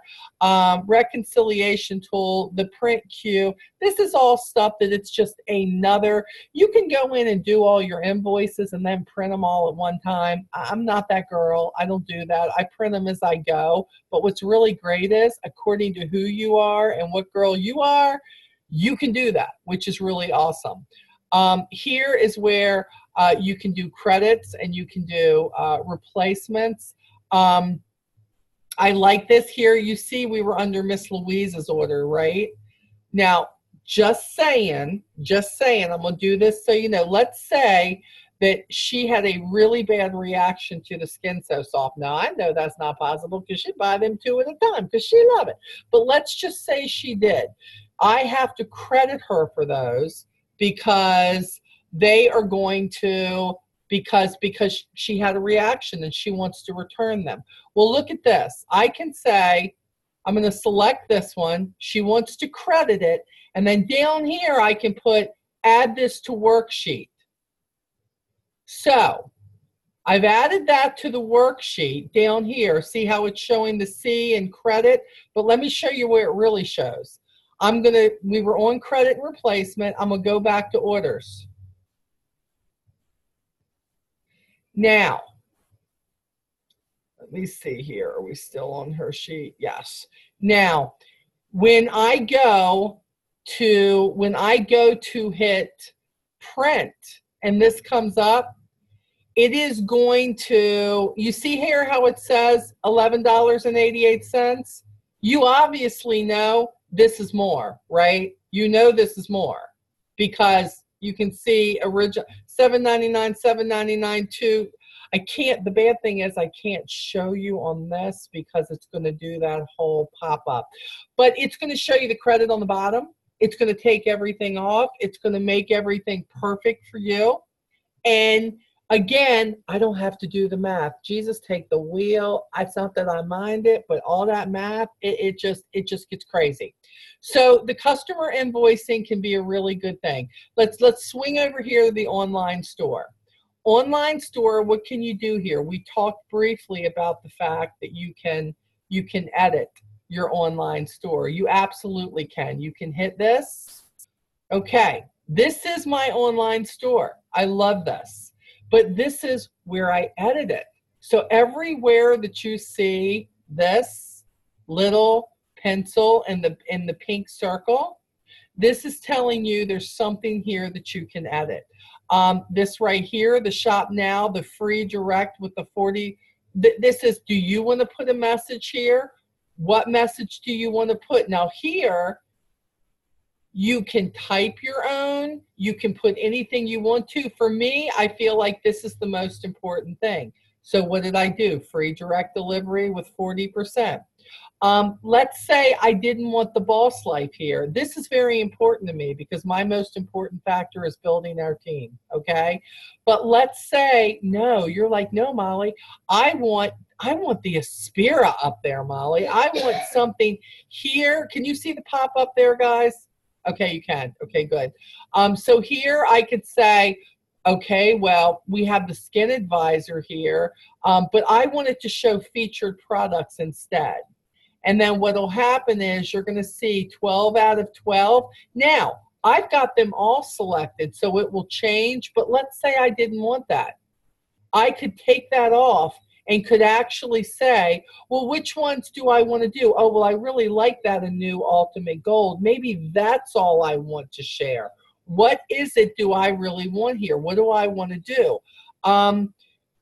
reconciliation tool, the print queue. This is all stuff that it's just another. You can go in and do all your invoices and then print them all at one time. I'm not that girl. I don't do that. I print them as I go. But what's really great is, according to who you are and what girl you are, you can do that, which is really awesome. Here is where you can do credits and you can do replacements. I like this here. You see we were under Miss Louise's order, right? Now, just saying, I'm going to do this so you know. Let's say that she had a really bad reaction to the Skin So Soft. Now, I know that's not possible because she'd buy them 2 at a time because she loved it. But let's just say she did. I have to credit her for those because they are going to, because she had a reaction and she wants to return them. Well, look at this. I can say, I'm going to select this one. She wants to credit it. And then down here, I can put, add this to worksheet. So I've added that to the worksheet down here. See how it's showing the C and credit? But let me show you where it really shows. We were on credit and replacement. I'm going to go back to orders. Now, let me see here. Are we still on her sheet? Yes. Now, when I go to hit print and this comes up, it is going to, you see here how it says $11.88? You obviously know this is more, right? You know this is more because you can see original $7.99, $7.99 too. I can't, the bad thing is I can't show you on this because it's going to do that whole pop-up. But it's going to show you the credit on the bottom. It's going to take everything off. It's going to make everything perfect for you. And again, I don't have to do the math. Jesus, take the wheel. It's not that I mind it, but all that math, it just gets crazy. So the customer invoicing can be a really good thing. Let's swing over here to the online store. Online store, what can you do here? We talked briefly about the fact that you can edit your online store. You absolutely can. You can hit this. Okay, this is my online store. I love this. But this is where I edit it. So everywhere that you see this little pencil in the pink circle, this is telling you there's something here that you can edit. This right here, the shop now, the free direct with the 40, this is, do you want to put a message here? What message do you want to put? Now here, you can type your own. You can put anything you want to. For me, I feel like this is the most important thing. So what did I do? Free direct delivery with 40%. Let's say I didn't want the boss life here. This is very important to me because my most important factor is building our team, okay? But let's say, no, you're like, no, Molly, I want the Aspira up there, Molly. I want something here. Can you see the pop up there, guys? Okay, you can. Okay, good. So here I could say, okay, well, we have the Skin Advisor here, but I wanted to show featured products instead. And then what will happen is you're going to see 12 out of 12. Now, I've got them all selected, so it will change. But let's say I didn't want that. I could take that off and could actually say, well, which ones do I want to do? Oh, well, I really like that in New Ultimate Gold. Maybe that's all I want to share. What is it do I really want here? What do I want to do?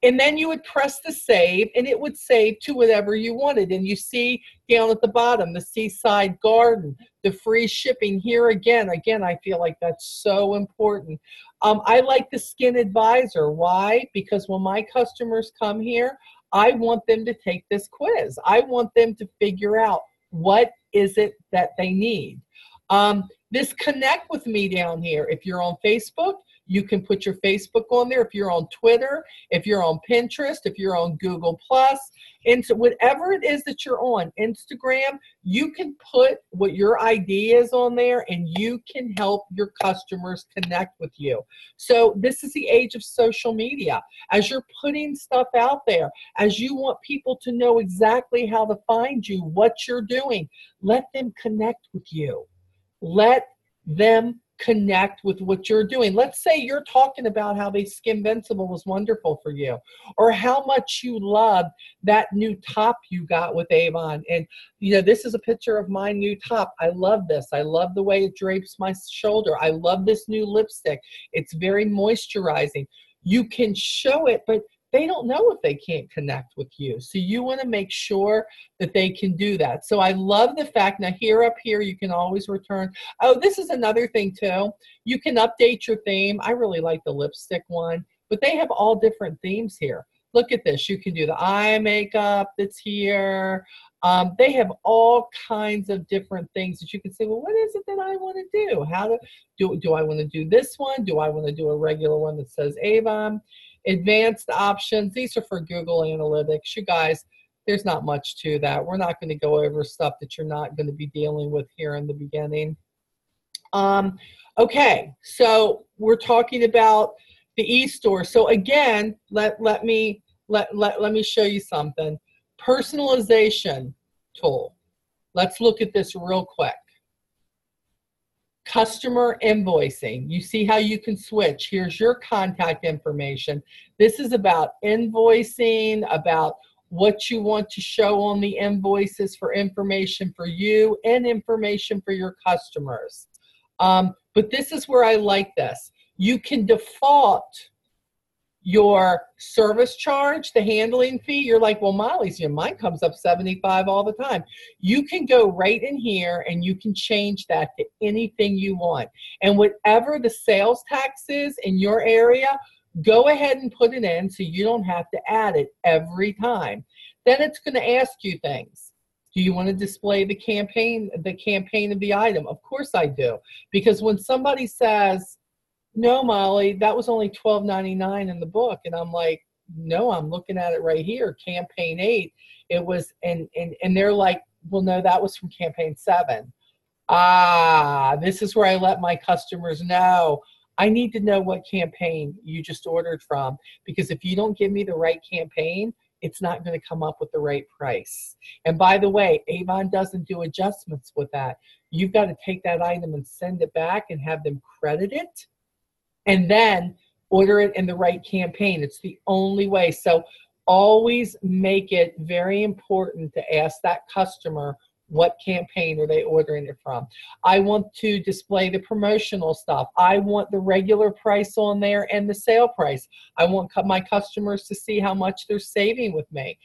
And then you would press the save, and it would save to whatever you wanted. And you see down at the bottom, the Seaside Garden, the free shipping here again. Again, I feel like that's so important. I like the Skin Advisor. Why? Because when my customers come here, I want them to take this quiz. I want them to figure out what is it that they need. This Connect with Me down here, if you're on Facebook, you can put your Facebook on there. If you're on Twitter, if you're on Pinterest, if you're on Google+, and so whatever it is that you're on, Instagram, you can put what your idea is on there and you can help your customers connect with you. So this is the age of social media. As you're putting stuff out there, as you want people to know exactly how to find you, what you're doing, let them connect with you. Let them connect with what you're doing. Let's say you're talking about how the Skinvincible was wonderful for you, or how much you love that new top you got with Avon. And you know, this is a picture of my new top. I love this. I love the way it drapes my shoulder. I love this new lipstick. It's very moisturizing. You can show it, but they don't know if they can't connect with you. So you want to make sure that they can do that. So I love the fact, now here up here, you can always return. Oh, this is another thing too. You can update your theme. I really like the lipstick one, but they have all different themes here. Look at this. You can do the eye makeup that's here. They have all kinds of different things that you can say, well, what is it that I want to do? How do I want to do this one? Do I want to do a regular one that says Avon? Advanced options, these are for Google Analytics. You guys, there's not much to that. We're not going to go over stuff that you're not going to be dealing with here in the beginning. Okay, so we're talking about the eStore. So again, let me show you something. Personalization tool. Let's look at this real quick. Customer invoicing. You see how you can switch. Here's your contact information. This is about invoicing, about what you want to show on the invoices for information for you and information for your customers. But this is where I like this. You can default your service charge, the handling fee. You're like, well, Molly's, mine comes up $75 all the time. You can go right in here and you can change that to anything you want. And whatever the sales tax is in your area, go ahead and put it in so you don't have to add it every time. Then it's going to ask you things. Do you want to display the campaign of the item? Of course I do. Because when somebody says, no, Molly, that was only $12.99 in the book. And I'm like, no, I'm looking at it right here. Campaign 8, it was, and they're like, well, no, that was from campaign 7. This is where I let my customers know. I need to know what campaign you just ordered from, because if you don't give me the right campaign, it's not going to come up with the right price. And by the way, Avon doesn't do adjustments with that. You've got to take that item and send it back and have them credit it, and then order it in the right campaign. It's the only way. So always make it very important to ask that customer, What campaign are they ordering it from? I want to display the promotional stuff. I want the regular price on there and the sale price. I want my customers to see how much they're saving with me.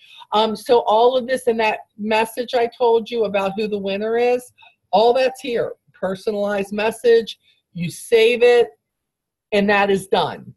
So all of this in that message I told you about who the winner is, all that's here. Personalized message, you save it, and that is done.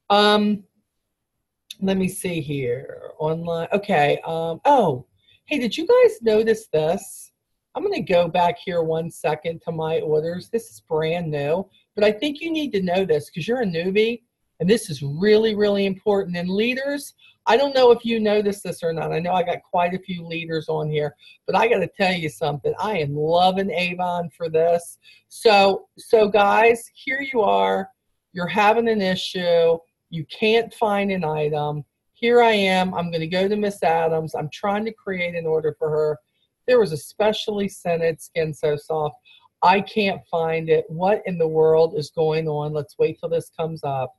Let me see here. Online. Okay. Oh, hey, did you guys notice this? I'm going to go back here 1 second to my orders. This is brand new, but I think you need to know this because you're a newbie, and this is really, really important. And leaders, I don't know if you noticed this or not. I know I got quite a few leaders on here, but I got to tell you something. I am loving Avon for this. So guys, here you are. You're having an issue. You can't find an item. Here I am. I'm going to go to Miss Adams. I'm trying to create an order for her. There was a specially scented Skin So Soft. I can't find it. What in the world is going on? Let's wait till this comes up.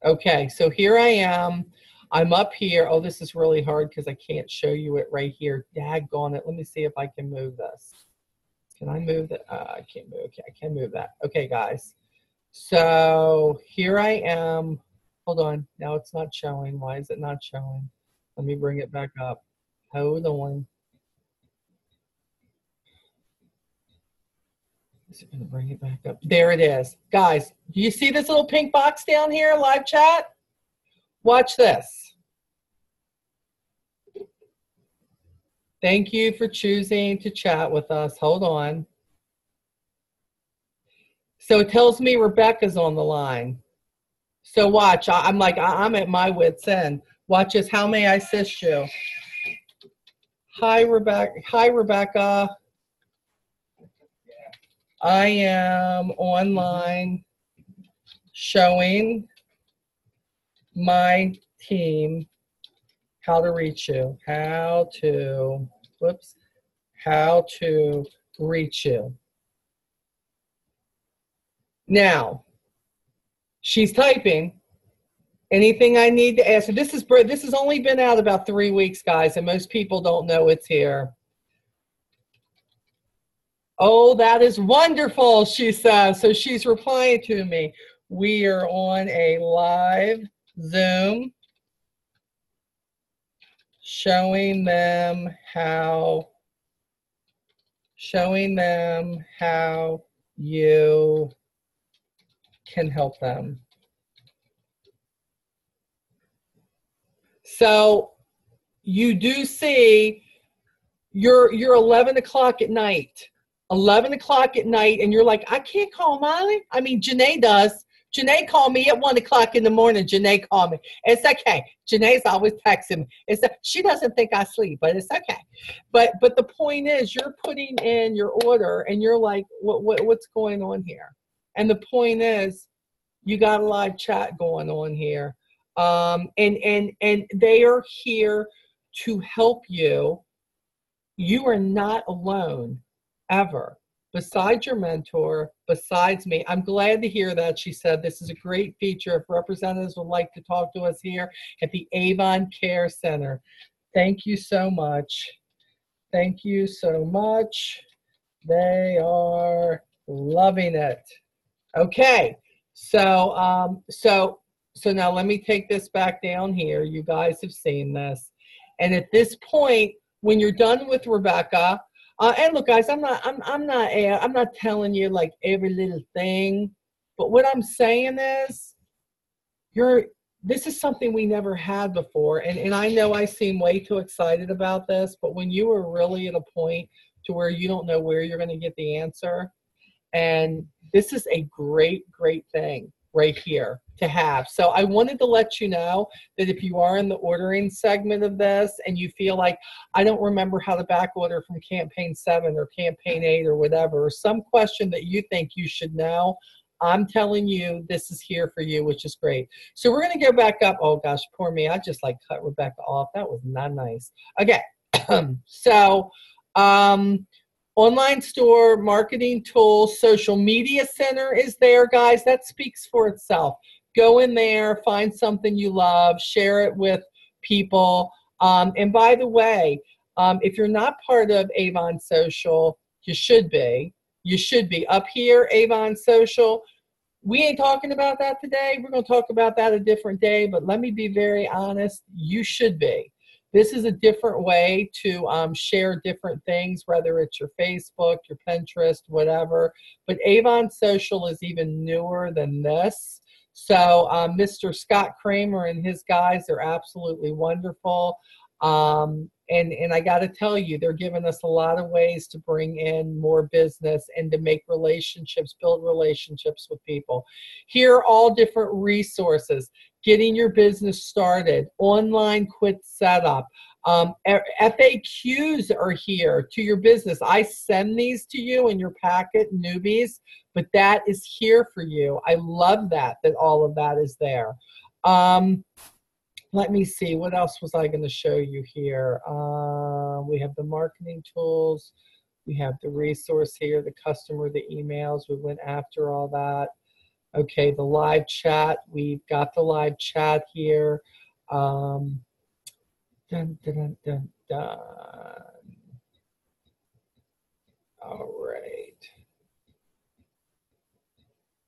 Okay, so here I am. I'm up here. Oh, this is really hard because I can't show you it right here. Daggone it. Let me see if I can move this. Can I move that? I can't move. Okay, I can move that. Okay, guys. So here I am. Hold on. Now it's not showing. Why is it not showing? Let me bring it back up. Hold on. Is it going to bring it back up? There it is. Guys, do you see this little pink box down here, live chat? Watch this. Thank you for choosing to chat with us. Hold on. So it tells me Rebecca's on the line. So watch. I'm at my wit's end. Watch this. How may I assist you? Hi, Rebecca. Hi, Rebecca. I am online showing my team how to reach you. How to reach you. Now, she's typing. Anything I need to ask her? This has only been out about 3 weeks, guys, and most people don't know it's here. Oh, that is wonderful, she says. So she's replying to me. We are on a live Zoom showing them how you can help them. So you do see you're 11 o'clock at night. 11 o'clock at night, and you're like, I can't call Molly. I mean, Janae does. Janae called me at 1 o'clock in the morning. Janae called me. It's okay. Janae's always texting me. She doesn't think I sleep, but it's okay. But the point is, you're putting in your order, and you're like, what's going on here? And the point is, you got a live chat going on here, and they are here to help you. You are not alone. Ever, besides your mentor, besides me. I'm glad to hear that. She said this is a great feature if representatives would like to talk to us here at the Avon Care Center. Thank you so much. Thank you so much. They are loving it. Okay, so now let me take this back down here. You guys have seen this, and at this point, when you're done with Rebecca. And look, guys, I'm not telling you like every little thing, but what I'm saying is, this is something we never had before, and I know I seem way too excited about this, but when you are really at a point to where you don't know where you're going to get the answer, and this is a great thing right here to have. So I wanted to let you know that if you are in the ordering segment of this and you feel like, I don't remember how to back order from campaign 7 or campaign 8 or whatever, or some question that you think you should know, I'm telling you, this is here for you, which is great. So we're going to go back up. Oh gosh, poor me. I just like cut Rebecca off. That was not nice. Okay. So, online store, marketing tools, social media center is there, guys. That speaks for itself. Go in there, find something you love, share it with people. And by the way, If you're not part of Avon Social, you should be. You should be. Up here, Avon Social, we ain't talking about that today. We're going to talk about that a different day, but let me be very honest. You should be. This is a different way to share different things, whether it's your Facebook, your Pinterest, whatever. But Avon Social is even newer than this. So Mr. Scott Kramer and his guys are absolutely wonderful. And I got to tell you, they're giving us a lot of ways to bring in more business and to make relationships, build relationships with people. Here are all different resources. Getting your business started, online quick setup. FAQs are here to your business. I send these to you in your packet, newbies, but that is here for you. I love that all of that is there. Let me see, what else was I going to show you here? We have the marketing tools. We have the resource here, the customer, the emails. We went after all that. Okay, the live chat. We've got the live chat here. Dun, dun, dun, dun, dun. All right.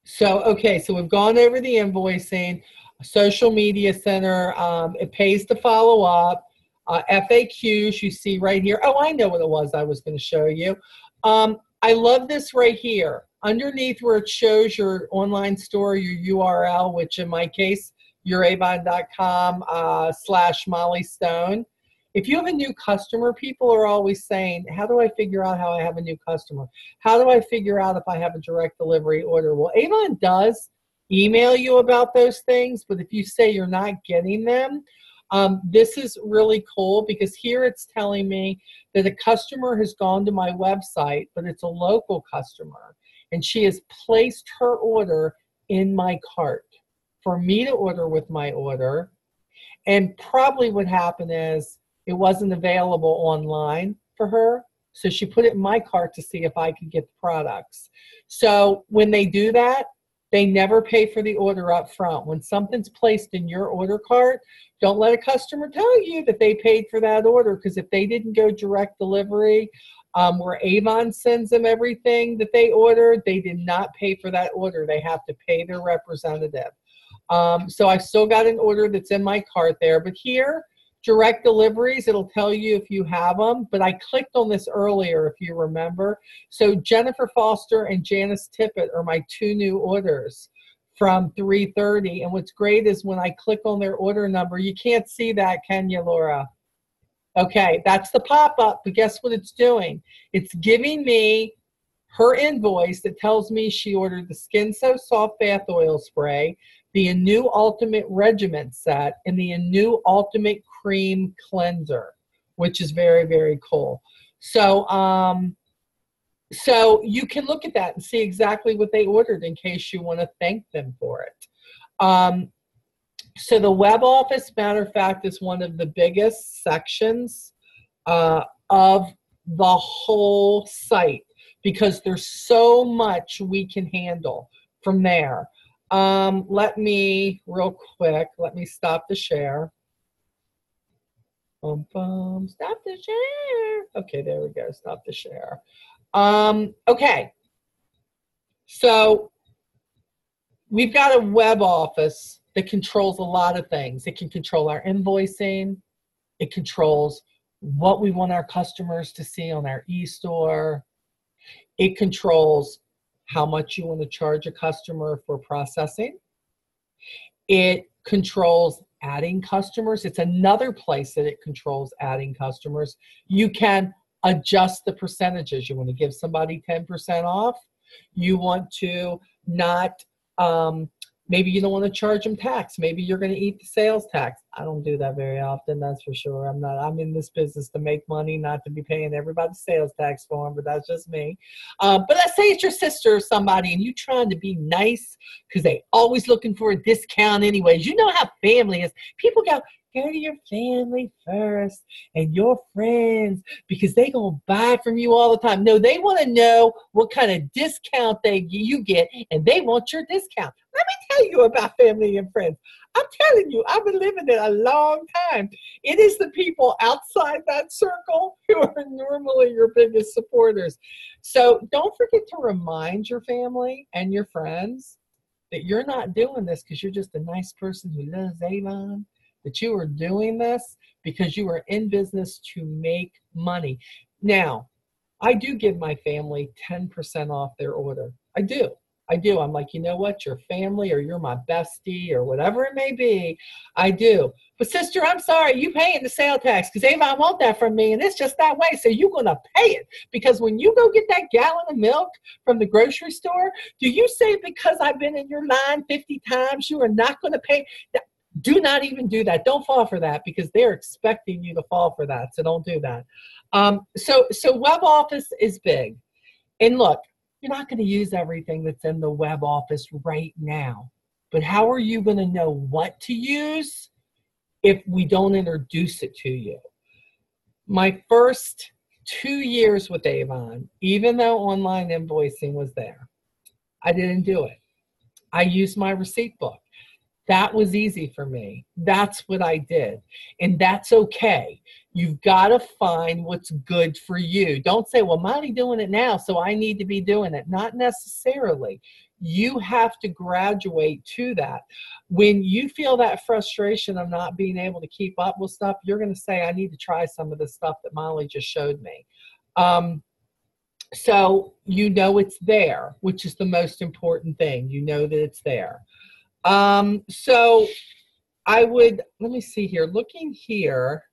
So, okay, so we've gone over the invoicing. Social Media Center, it pays to follow up. FAQs, you see right here. Oh, I know what it was I was going to show you. I love this right here. Underneath where it shows your online store, your URL, which in my case, youravon.com/Molly Stone. If you have a new customer, people are always saying, how do I figure out how I have a new customer? How do I figure out if I have a direct delivery order? Well, Avon does email you about those things, but if you say you're not getting them, this is really cool because here it's telling me that a customer has gone to my website, but it's a local customer, and she has placed her order in my cart for me to order with my order. And probably what happened is it wasn't available online for her, so she put it in my cart to see if I could get the products. So when they do that, they never pay for the order up front. When something's placed in your order cart, don't let a customer tell you that they paid for that order, because if they didn't go direct delivery, where Avon sends them everything that they ordered, they did not pay for that order. They have to pay their representative. So I've still got an order that's in my cart there. But here, direct deliveries, it'll tell you if you have them. But I clicked on this earlier, if you remember. So Jennifer Foster and Janice Tippett are my two new orders from 3:30. And what's great is when I click on their order number, you can't see that, can you, Laura? Okay, that's the pop-up, but guess what it's doing? It's giving me her invoice that tells me she ordered the Skin So Soft Bath Oil Spray, the Anew Ultimate Regiment Set, and the Anew Ultimate Cream Cleanser, which is very, very cool. So, so you can look at that and see exactly what they ordered in case you want to thank them for it. So the web office, matter of fact, is one of the biggest sections of the whole site because there's so much we can handle from there. Let me, real quick, let me stop the share. Stop the share. Okay, there we go. Stop the share. Okay. So we've got a web office that controls a lot of things. It can control our invoicing. It controls what we want our customers to see on our e-store. It controls how much you want to charge a customer for processing. It controls adding customers. It's another place that it controls adding customers. You can adjust the percentages. You want to give somebody 10% off. You want to not, maybe you don't want to charge them tax. Maybe you're going to eat the sales tax. I don't do that very often, that's for sure. I'm in this business to make money, not to be paying everybody sales tax for them, but that's just me. But let's say it's your sister or somebody and you're trying to be nice because they always looking for a discount anyways. You know how family is. People go, go to your family first and your friends because they going to buy from you all the time. No, they want to know what kind of discount you get, and they want your discount. Let me tell you about family and friends. I'm telling you, I've been living it a long time. It is the people outside that circle who are normally your biggest supporters. So don't forget to remind your family and your friends that you're not doing this because you're just a nice person who loves Avon, that you are doing this because you are in business to make money. Now, I do give my family 10% off their order. I do. I'm like, you know what? Your family or you're my bestie or whatever it may be. I do. But sister, I'm sorry, you paying the sale tax because Avon want that from me, and it's just that way. So you're going to pay it because when you go get that gallon of milk from the grocery store, do you say because I've been in your line 50 times, you are not going to pay? Do not even do that. Don't fall for that because they're expecting you to fall for that. So don't do that. So web office is big. And look, you're not going to use everything that's in the web office right now. But how are you going to know what to use if we don't introduce it to you? My first 2 years with Avon, even though online invoicing was there, I didn't do it. I used my receipt book. That was easy for me. That's what I did. And that's okay. You've got to find what's good for you. Don't say, well, Monty's doing it now, so I need to be doing it. Not necessarily. You have to graduate to that. When you feel that frustration of not being able to keep up with stuff, you're going to say, I need to try some of the stuff that Molly just showed me. So you know it's there, which is the most important thing. You know that it's there. So I would, let me see here, looking here.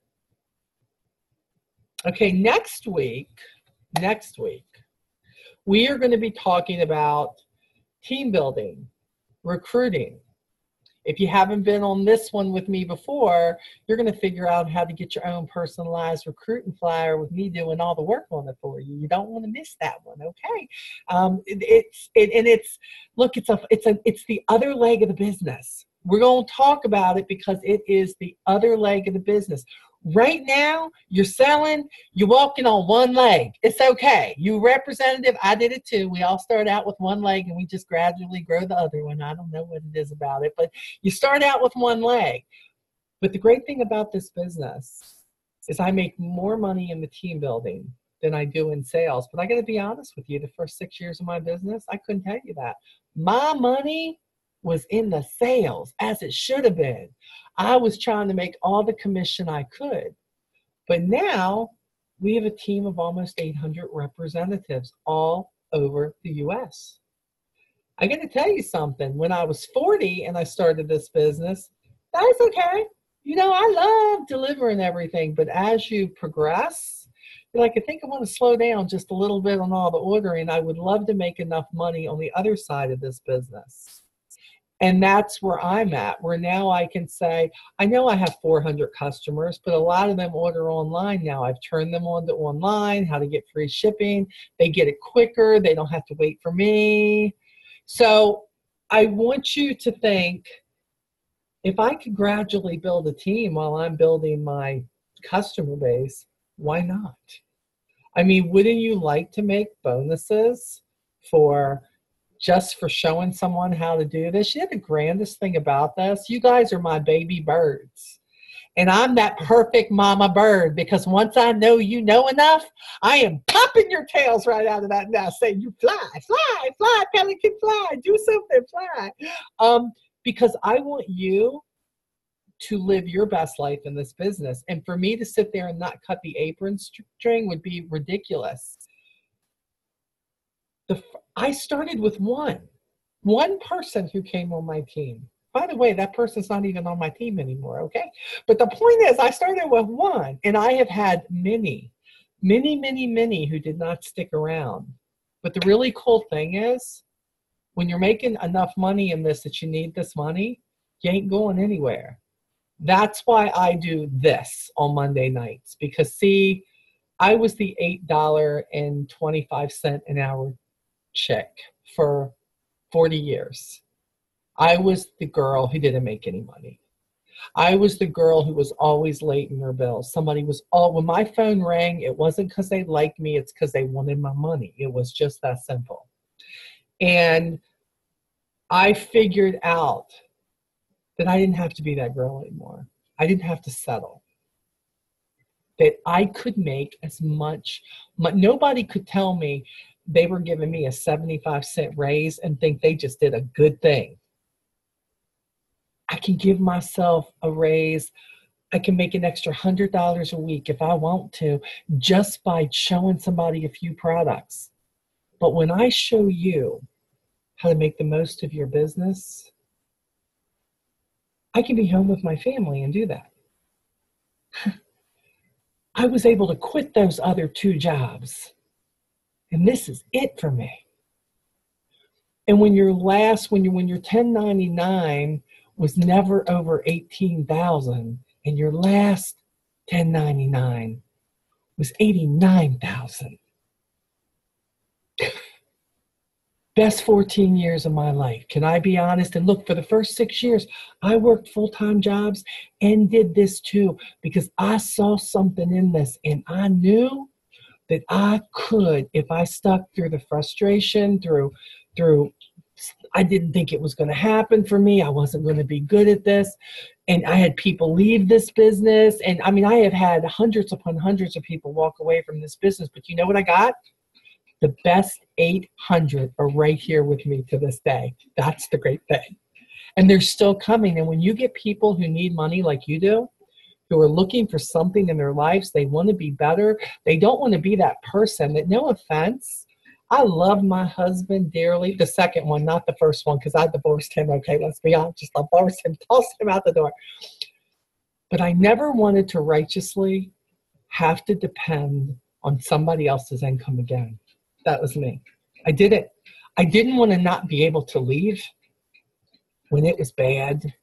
Okay, next week, we are going to be talking about team building, recruiting. If you haven't been on this one with me before, you're going to figure out how to get your own personalized recruiting flyer with me doing all the work on it for you. You don't want to miss that one, okay? It's the other leg of the business. We're going to talk about it because it is the other leg of the business. Right now, you're selling, you're walking on one leg. It's okay. You representative, I did it too. We all start out with one leg and we just gradually grow the other one. I don't know what it is about it, but you start out with one leg. But the great thing about this business is I make more money in the team building than I do in sales. But I got to be honest with you, the first 6 years of my business, I couldn't tell you that. My money was in the sales, as it should have been. I was trying to make all the commission I could. But now we have a team of almost 800 representatives all over the U.S. I got to tell you something. When I was 40 and I started this business, that's okay. You know, I love delivering everything. But as you progress, you're like, I think I want to slow down just a little bit on all the ordering. I would love to make enough money on the other side of this business. And that's where I'm at, where now I can say, I know I have 400 customers, but a lot of them order online now. I've turned them on to online, how to get free shipping. They get it quicker. They don't have to wait for me. So I want you to think, if I could gradually build a team while I'm building my customer base, why not? I mean, wouldn't you like to make bonuses just for showing someone how to do this? You know, the grandest thing about this, you guys are my baby birds. And I'm that perfect mama bird because once I know you know enough, I am popping your tails right out of that nest saying, you fly, fly, fly, pelican, fly, do something, fly. Because I want you to live your best life in this business. And for me to sit there and not cut the apron string would be ridiculous. I started with one person who came on my team. By the way, that person's not even on my team anymore, okay? But the point is, I started with one, and I have had many who did not stick around. But the really cool thing is, when you're making enough money in this that you need this money, you ain't going anywhere. That's why I do this on Monday nights. Because, see, I was the $8.25 an hour chick for 40 years. I was the girl who didn't make any money. I was the girl who was always late in their bills. Somebody was when my phone rang, it wasn't because they liked me, it's because they wanted my money. It was just that simple. And I figured out that I didn't have to be that girl anymore. I didn't have to settle. That I could make as much, nobody could tell me they were giving me a 75-cent raise and think they just did a good thing. I can give myself a raise. I can make an extra $100 a week if I want to, just by showing somebody a few products. But when I show you how to make the most of your business, I can be home with my family and do that. I was able to quit those other 2 jobs. And this is it for me. And when your 1099 was never over 18,000, and your last 1099 was 89,000. Best 14 years of my life. Can I be honest? And look, for the first 6 years, I worked full-time jobs and did this too, because I saw something in this, and I knew that I could, if I stuck through the frustration, through I didn't think it was going to happen for me. I wasn't going to be good at this. And I had people leave this business. And I mean, I have had hundreds upon hundreds of people walk away from this business. But you know what I got? The best 800 are right here with me to this day. That's the great thing. And they're still coming. And when you get people who need money like you do, who are looking for something in their lives, they want to be better. They don't want to be that person that, no offense, I love my husband dearly. The second one, not the first one, because I divorced him. Okay, let's be honest. Just divorced him, tossed him out the door. But I never wanted to righteously have to depend on somebody else's income again. That was me. I didn't want to not be able to leave when it was bad,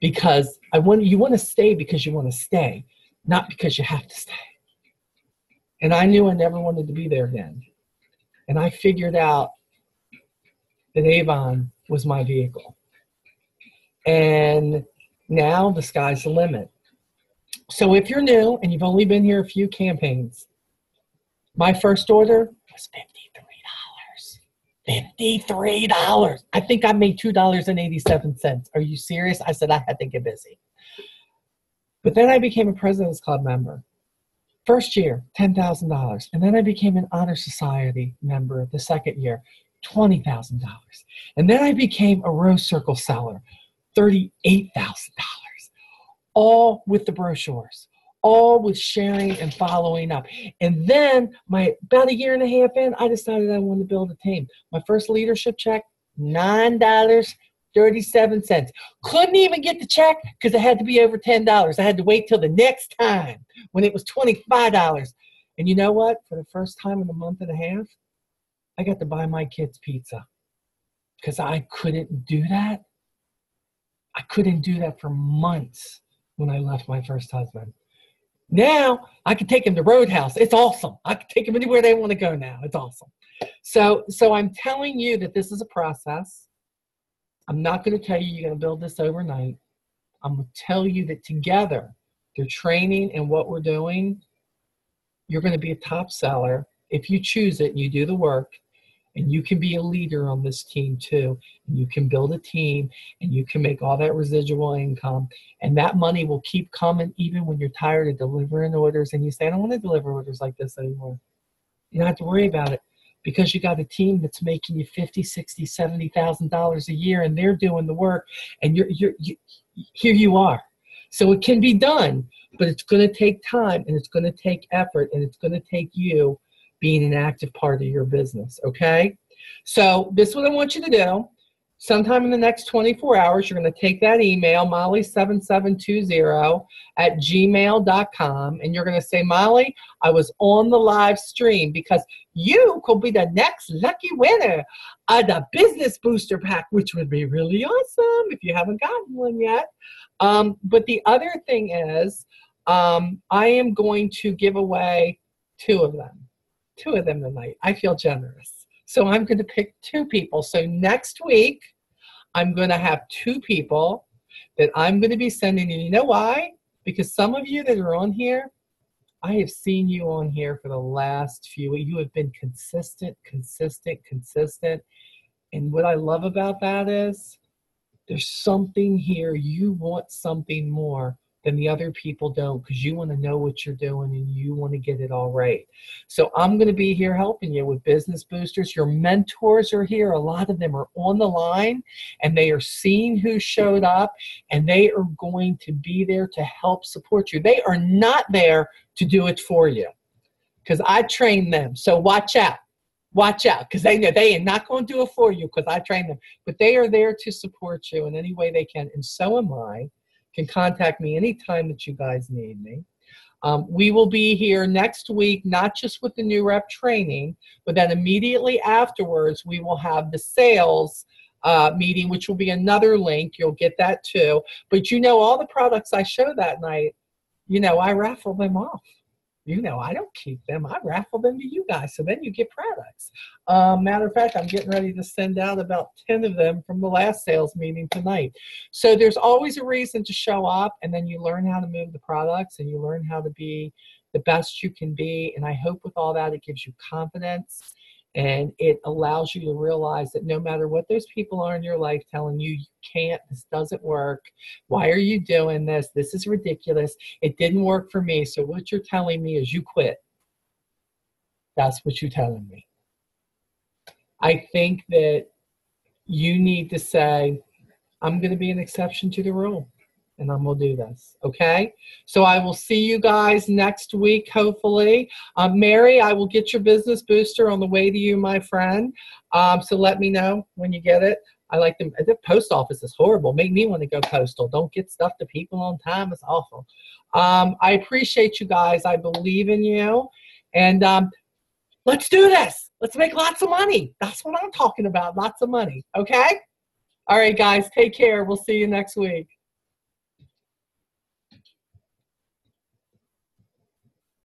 because you want to stay because you want to stay, not because you have to stay. And I knew I never wanted to be there again. And I figured out that Avon was my vehicle. And now the sky's the limit. So if you're new and you've only been here a few campaigns, my first order was $53. $53. I think I made $2.87. Are you serious? I said I had to get busy. But then I became a President's Club member. First year, $10,000. And then I became an Honor Society member the second year, $20,000. And then I became a Rose Circle seller, $38,000. All with the brochures, all with sharing and following up. And then about a year and a half in, I decided I wanted to build a team. My first leadership check, $9.37. Couldn't even get the check because it had to be over $10. I had to wait till the next time when it was $25. And you know what? For the first time in a month and a half, I got to buy my kids pizza because I couldn't do that. I couldn't do that for months when I left my first husband. Now I can take them to Roadhouse. It's awesome. I can take them anywhere they want to go now. It's awesome. So I'm telling you that this is a process. I'm not going to tell you you're going to build this overnight. I'm going to tell you that together, through training and what we're doing, you're going to be a top seller if you choose it and you do the work. And you can be a leader on this team too. And you can build a team and you can make all that residual income. And that money will keep coming even when you're tired of delivering orders and you say, I don't want to deliver orders like this anymore. You don't have to worry about it because you got a team that's making you $50,000, $60,000, $70,000 a year and they're doing the work and you're here you are. So it can be done, but it's going to take time and it's going to take effort and it's going to take you being an active part of your business, okay? So this is what I want you to do. Sometime in the next 24 hours, you're going to take that email, molly7720@gmail.com, and you're going to say, Molly, I was on the live stream because you could be the next lucky winner of the Business Booster Pack, which would be really awesome if you haven't gotten one yet. But the other thing is I am going to give away two of them tonight. I feel generous. So I'm going to pick two people. So next week, I'm going to have two people that I'm going to be sending you. You know why? Because some of you that are on here, I have seen you on here for the last few. You have been consistent. And what I love about that is there's something here. You want something more than the other people don't, because you want to know what you're doing and you want to get it all right. So I'm going to be here helping you with business boosters. Your mentors are here. A lot of them are on the line, and they are seeing who showed up, and they are going to be there to help support you. They are not there to do it for you, because I train them. So watch out. Watch out, because they know they are not going to do it for you, because I train them. But they are there to support you in any way they can, and so am I. Can contact me anytime that you guys need me. We will be here next week, not just with the new rep training, but then immediately afterwards, we will have the sales meeting, which will be another link. You'll get that too. But you know, all the products I show that night, you know, I raffle them off. You know, I don't keep them. I raffle them to you guys. So then you get products. Matter of fact, I'm getting ready to send out about 10 of them from the last sales meeting tonight. So there's always a reason to show up, and then you learn how to move the products, and you learn how to be the best you can be. And I hope with all that, it gives you confidence, and it allows you to realize that no matter what those people are in your life telling you, you can't, this doesn't work, why are you doing this, this is ridiculous, it didn't work for me, so what you're telling me is you quit. That's what you're telling me. I think that you need to say, I'm going to be an exception to the rule, and I'm going to do this, okay? So I will see you guys next week, hopefully. Mary, I will get your business booster on the way to you, my friend. So let me know when you get it. I like them. The post office is horrible. Make me want to go postal. Don't get stuff to people on time. It's awful. I appreciate you guys. I believe in you. And let's do this. Let's make lots of money. That's what I'm talking about. Lots of money, okay? All right, guys, take care. We'll see you next week.